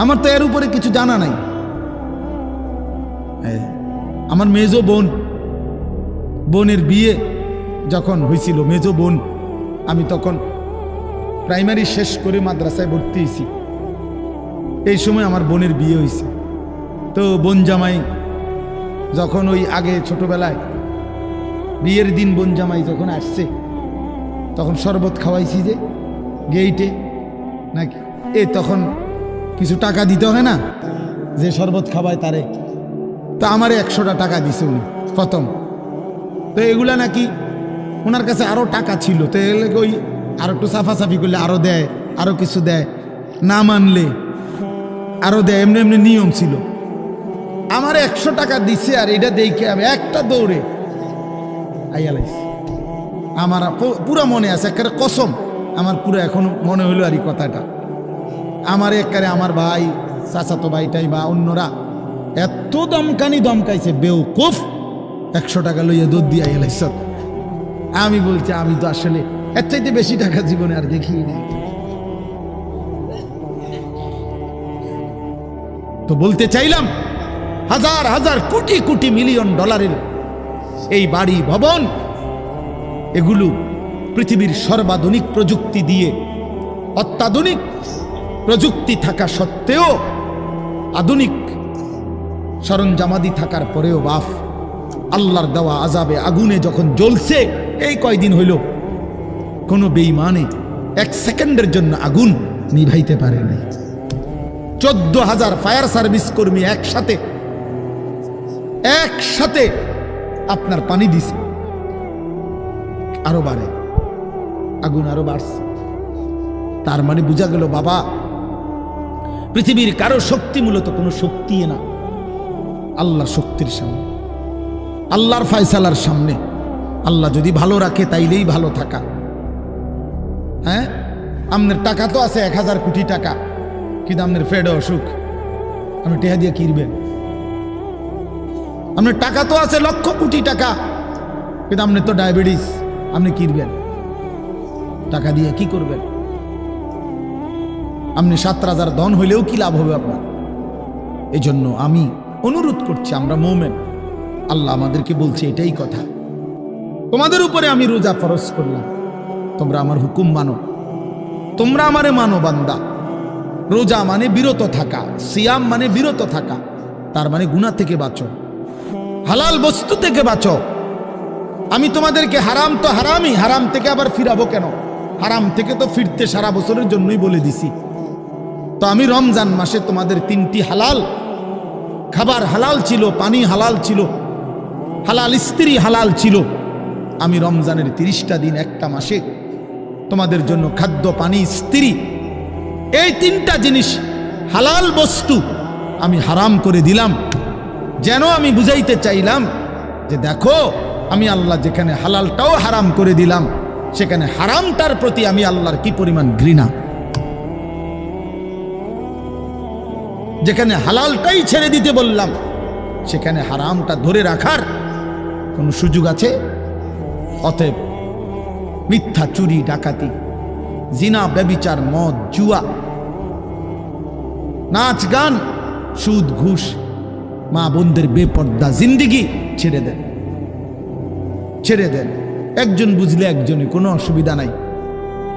আমার তো এর উপরে কিছু জানা নাই। আমার মেজো বোনের বিয়ে যখন হয়েছিল, মেজো বোন, আমি তখন প্রাইমারি শেষ করে মাদ্রাসায় ভর্তি হয়েছি, এই সময় আমার বোনের বিয়ে হয়েছে। তো বোন জামাই যখন ওই আগে ছোটবেলায় বিয়ের দিন বোন জামাই যখন আসছে, তখন শরবত খাওয়াইছি যে গেইটে নাকি, তখন কিছু টাকা দিতে হয় না, যে শরবত খাওয়ায় তারে। তো আমারে 100টা টাকা দিছে উনি প্রথম। তো এগুলা নাকি ওনার কাছে আরো টাকা ছিল, তো ওই আরো একটু সাফাসাফি করলে আরো দেয়, আরো কিছু দেয়, না মানলে আরো দেয়, এমনি এমনি নিয়ম ছিল। আমার 100 টাকা দিছে, আর এটা দেখে আমি একটা দৌড়ে আইয়ালাইছি। আমার পুরো মনে আছে, একেবারে কসম, আমার পুরো এখনো মনে হইলো আর এই কথাটা। আমার একেবারে আমার ভাই, চাচাতো ভাইটাই বা অন্যরা এত দমকাইছে, বেউকুফ, 100 টাকা লইয়া দুধ দিয়ে আইয়ালাইছ। আমি বলছি, আমি তো আসলে এর চাইতে বেশি টাকা জীবনে আর দেখি নাই। তো বলতে চাইলাম, হাজার হাজার কোটি কোটি মিলিয়ন ডলারের এই বাড়ি ভবন, এগুলো পৃথিবীর সর্বাধুনিক প্রযুক্তি দিয়ে, অত্যাধুনিক প্রযুক্তি থাকা সত্ত্বেও, আধুনিক সরঞ্জামাদি থাকার পরেও বাফ আল্লাহর দেওয়া আযাবে আগুনে যখন জ্বলছে, এই কয়দিন হইল কোনো বেঈমানে 1 সেকেন্ডের জন্য আগুন নিভাইতে পারে নাই। 14,000 ফায়ার সার্ভিস কর্মী একসাথে আপনার পানি দিছে, আরো বাড়ে, আগুন আরো বাড়ছে। তার মানে বোঝা গেল বাবা, পৃথিবীর কারো শক্তি মূলত কোনো শক্তি না, আল্লাহর শক্তির সামনে, আল্লাহর ফয়সালার সামনে। আল্লাহ যদি ভালো রাখে তাইলেই ভালো থাকা। হ্যাঁ, আপনার টাকা তো আছে 1000 কোটি টাকা, কিন্তু আপনার ফেড অসুখ, আপনি টেহা দিয়ে কিনবেন। আপনার টাকা তো আছে লক্ষ কোটি টাকা, কিন্তু আপনার তো ডায়াবেটিস, আপনি কিনবেন টাকা দিয়ে কি করবেন? আপনি 7,000 ধন হইলেও কি লাভ হবে আপনার? এই জন্য আমি অনুরোধ করছি, আমরা মুমিন, আল্লাহ আমাদেরকে বলছে এটাই কথা, তোমাদের উপরে আমি রোজা ফরজ করলাম, তোমরা আমার হুকুম মানো, তোমরা আমারে মানো বান্দা। রোজা মানে বিরত থাকা, সিয়াম মানে বিরত থাকা, তার মানে গুনাহ থেকে বাঁচো, হালাল বস্তু থেকে বাঁচো। আমি তোমাদেরকে হারাম তো হারামই, হারাম থেকে আবার ফিরাবো কেন? হারাম থেকে তো ফিরতে সারা বছরের জন্যই বলে দিছি। তো আমি রমজান মাসে তোমাদের 3টি হালাল খাবার হালাল ছিল, পানি হালাল ছিল, হালাল স্ত্রী হালাল ছিল। আমি রমজানের 30টা দিন, একটা মাসে তোমাদের জন্য খাদ্য, পানি, স্ত্রী, এই 3টা জিনিস হালাল বস্তু আমি হারাম করে দিলাম। যেন আমি বুঝাইতে চাইলাম যে দেখো, আমি আল্লাহ যেখানে হালালটাও হারাম করে দিলাম, সেখানে হারামটার প্রতি আমি আল্লাহর কি পরিমাণ ঘৃণা। যেখানে হালালটাই ছেড়ে দিতে বললাম, সেখানে হারামটা ধরে রাখার কোনো সুযোগ আছে? অতএব মিথ্যা, চুরি, ডাকাতি, জিনা, ব্যভিচার, মদ, জুয়া, নাচ, গান, সুদ, ঘুষ, মা বোনদের বেপর্দা জিন্দিগি ছেড়ে দেন, ছেড়ে দেন। একজন বুঝলে একজনে, কোনো অসুবিধা নাই,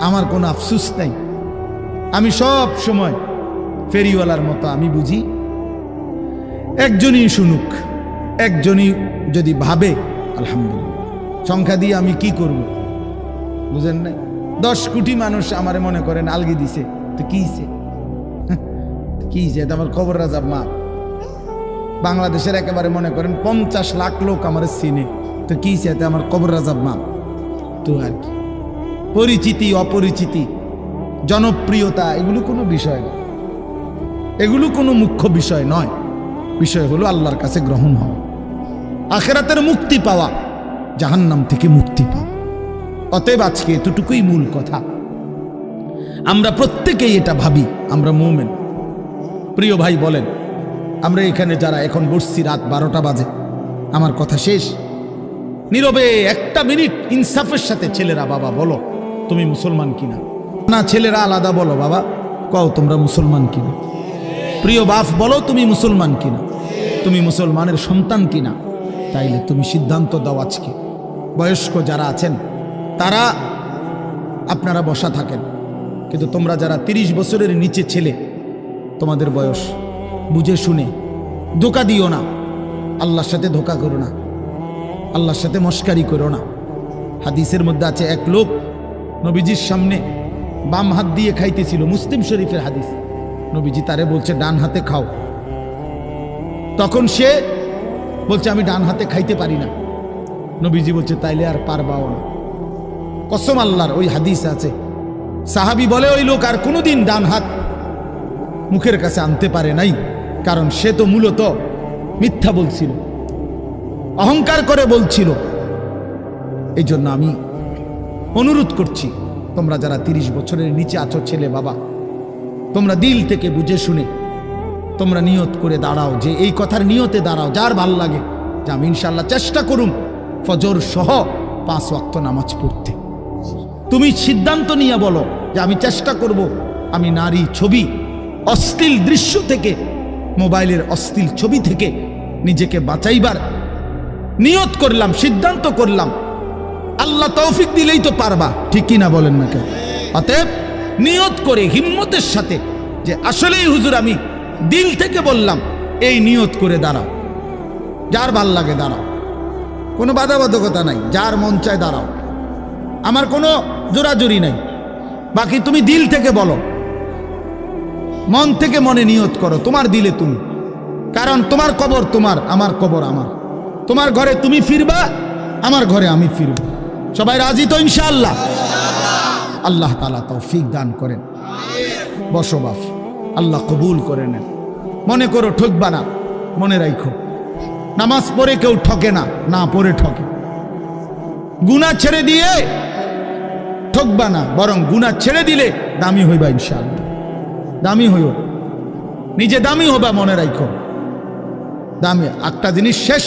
আমার কোনো আফসুস নাই। আমি সব সময় ফেরিওয়ালার মতো আমি বুঝি, একজনই শুনুক, একজনই যদি ভাবে আলহামদুলিল্লাহ, সংখ্যা দিয়ে আমি কি করব? বুঝেন নাই? 10 কোটি মানুষ আমারে মনে করেন আলগি দিছে, তো কি হইছে? এটা আমার কবর রাজাব মা। বাংলাদেশের একেবারে মনে করেন 50 লাখ লোক আমার চিনে, তো কি হইছে? এটা আমার কবর রাজাব মা। তো আর কি, পরিচিতি, অপরিচিতি, জনপ্রিয়তা, এগুলো কোনো বিষয় না, এগুলো কোনো মুখ্য বিষয় নয়। বিষয় হলো আল্লাহর কাছে গ্রহণ হওয়া, আখিরাতের মুক্তি পাওয়া, জাহান্নাম থেকে মুক্তি পাওয়া। অতএব আজকে এতটুকুই মূল কথা, আমরা প্রত্যেকেই এটা ভাবি আমরা মুমিন। প্রিয় ভাই বলেন, আমরা এখানে যারা এখন বসছি রাত 12টা বাজে, আমার কথা শেষ, নীরবে একটা মিনিট ইনসাফের সাথে ছেলেরা বাবা বলো তুমি মুসলমান কিনা, না ছেলেরা আলাদা বলো বাবা কও তোমরা মুসলমান কিনা, প্রিয় বাপ বলো তুমি মুসলমান কিনা, তুমি মুসলমানের সন্তান কিনা, তাইলে তুমি সিদ্ধান্ত দাও আজকে। বয়স্ক যারা আছেন তারা আপনারা বসা থাকেন, কিন্তু তোমরা যারা 30 বছরের নিচে ছেলে, তোমাদের বয়স বুঝে শুনে ধোঁকা দিও না, আল্লাহর সাথে ধোঁকা করো না, আল্লাহর সাথে মস্কারি করো না। হাদিসের মধ্যে আছে এক লোক নবীজির সামনে বাম হাত দিয়ে খাইতেছিল, মুসলিম শরীফের হাদিস, নবীজি তারে বলছে ডান হাতে খাও, তখন সে বলছে আমি ডান হাতে খাইতে পারি না, নবীজি বলছে তাইলে আর পারবাও না, কসম আল্লাহর, ওই হাদিস আছে। সাহাবী বলে ওই লোক আর কোনোদিন ডান হাত মুখের কাছে আনতে পারে নাই, কারণ সে তো মূলত মিথ্যা বলছিল, অহংকার করে বলছিল। এই জন্য আমি অনুরোধ করছি, তোমরা যারা 30 বছরের নিচে আছো ছেলে বাবা, তোমরা দিল থেকে বুঝে শুনে তোমরা নিয়ত করে দাঁড়াও, যে এই কথার নিয়তে দাঁড়াও, যার ভাল লাগে যে আমি ইনশাল্লাহ চেষ্টা করুম ফজর সহ 5 ওয়াক্ত নামাজ পড়তে। তুমি সিদ্ধান্ত নিয়ে বলো যে আমি চেষ্টা করব, আমি নারী ছবি, অশ্লীল দৃশ্য থেকে, মোবাইলের অশ্লীল ছবি থেকে নিজেকে বাঁচাইবার নিয়ত করলাম, সিদ্ধান্ত করলাম, আল্লাহ তৌফিক দিলেই তো পারবা, ঠিক কিনা বলেন না কেন? অতএব নিয়ত করে হিম্মতের সাথে যে আসলেই হুজুর আমি দিল থেকে বললাম, এই নিয়ত করে দাঁড়াও, যার ভাল লাগে দাঁড়াও, কোনো বাধাবাধকতা নাই, যার মন চায় দাঁড়াও, আমার কোনো জোরাজুরি নাই। বাকি তুমি দিল থেকে বলো, মন থেকে মনে নিয়ত করো, তোমার দিলে তুমি, কারণ তোমার কবর তোমার, আমার কবর আমার, তোমার ঘরে তুমি ফিরবা, আমার ঘরে আমি ফিরব। সবাই রাজি তো ইনশাআল্লাহ? আল্লাহ তাআলা তৌফিক দান করেন। বসো বাপ, আল্লাহ কবুল করে নেন। মনে করো ঠকবা না, মনে রাখো নামাজ পড়ে কেউ ঠকে না, না পড়ে ঠকে। গুনাহ ছেড়ে দিয়ে ঠকবা না, বরং গুনাহ ছেড়ে দিলে দামি হইবা ইনশাআল্লাহ। দামি হইও, নিজে দামি হবা, মনে রাখো দামি। একটা জিনিস শেষ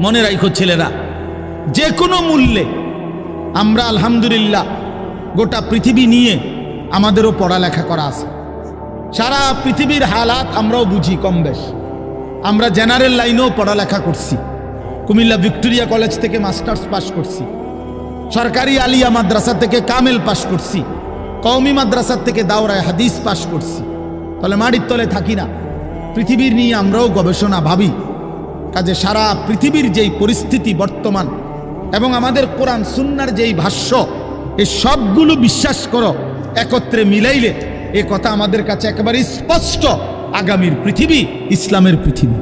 মনে রাখো ছেলেরা, যে কোনো মূল্যে আমরা আলহামদুলিল্লাহ গোটা পৃথিবী নিয়ে আমাদেরও পড়ালেখা করা আছে, সারা পৃথিবীর হালাত আমরাও বুঝি কম বেশ। আমরা জেনারেল লাইনেও পড়ালেখা করছি, কুমিল্লা ভিক্টোরিয়া কলেজ থেকে মাস্টার্স পাস করছি, সরকারি আলিয়া মাদ্রাসা থেকে কামেল পাস করছি, কওমি মাদ্রাসা থেকে দাওরায়ে হাদিস পাস করছি। তাহলে মাটির তলে থাকি না, পৃথিবীর নিয়ে আমরাও গবেষণা ভাবি। কাজে সারা পৃথিবীর যেই পরিস্থিতি বর্তমান এবং আমাদের কোরআন সুন্নাহর যেই ভাষ্য, এই সবগুলো বিশ্বাস করো, একত্রে মিলাইলে এ কথা আমাদের কাছে একেবারে স্পষ্ট, আগামীর পৃথিবী ইসলামের পৃথিবী,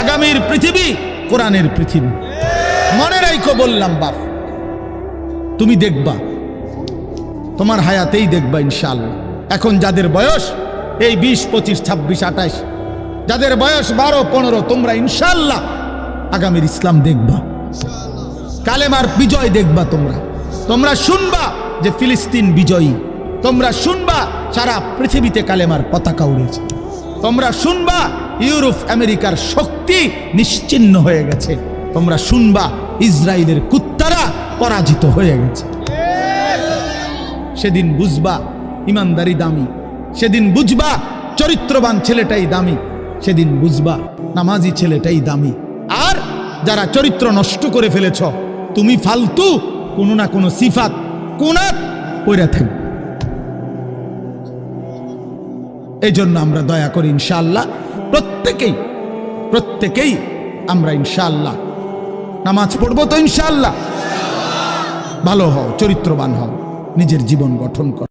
আগামীর পৃথিবী কোরআনের পৃথিবী। মনে রাখো বললাম বাপ, তুমি দেখবা, তোমার হায়াতেই দেখবা ইনশাআল্লাহ। এখন যাদের বয়স এই 20, 25, 26, 28, যাদের বয়স 12, 15, তোমরা ইনশাআল্লাহ আগামীর ইসলাম দেখবা, কালেমার বিজয় দেখবা। তোমরা শুনবা যে ফিলিস্তিন বিজয়ী, তোমরা শুনবা সারা পৃথিবীতে কালেমার পতাকা উড়েছে, তোমরা শুনবা ইউরোপ আমেরিকার শক্তি নিশ্চিহ্ন হয়ে গেছে, তোমরা শুনবা ইসরায়েলের কুত্তারা পরাজিত হয়ে গেছে। সেদিন বুঝবা ইমানদারি দামি, সেদিন বুঝবা চরিত্রবান ছেলেটাই দামি, সেদিন বুঝবা নামাজি ছেলেটাই দামি। আর যারা চরিত্র নষ্ট করে ফেলেছ, তুমি ফালতু কোনো না কোনো সিফাত কুনাত পইরা থাকবে। এই জন্য আমরা দয়া করি ইনশাআল্লাহ প্রত্যেকেই আমরা ইনশাআল্লাহ নামাজ পড়বো তো ইনশাআল্লাহ। ভালো হও, চরিত্রবান হও, নিজের জীবন গঠন করো।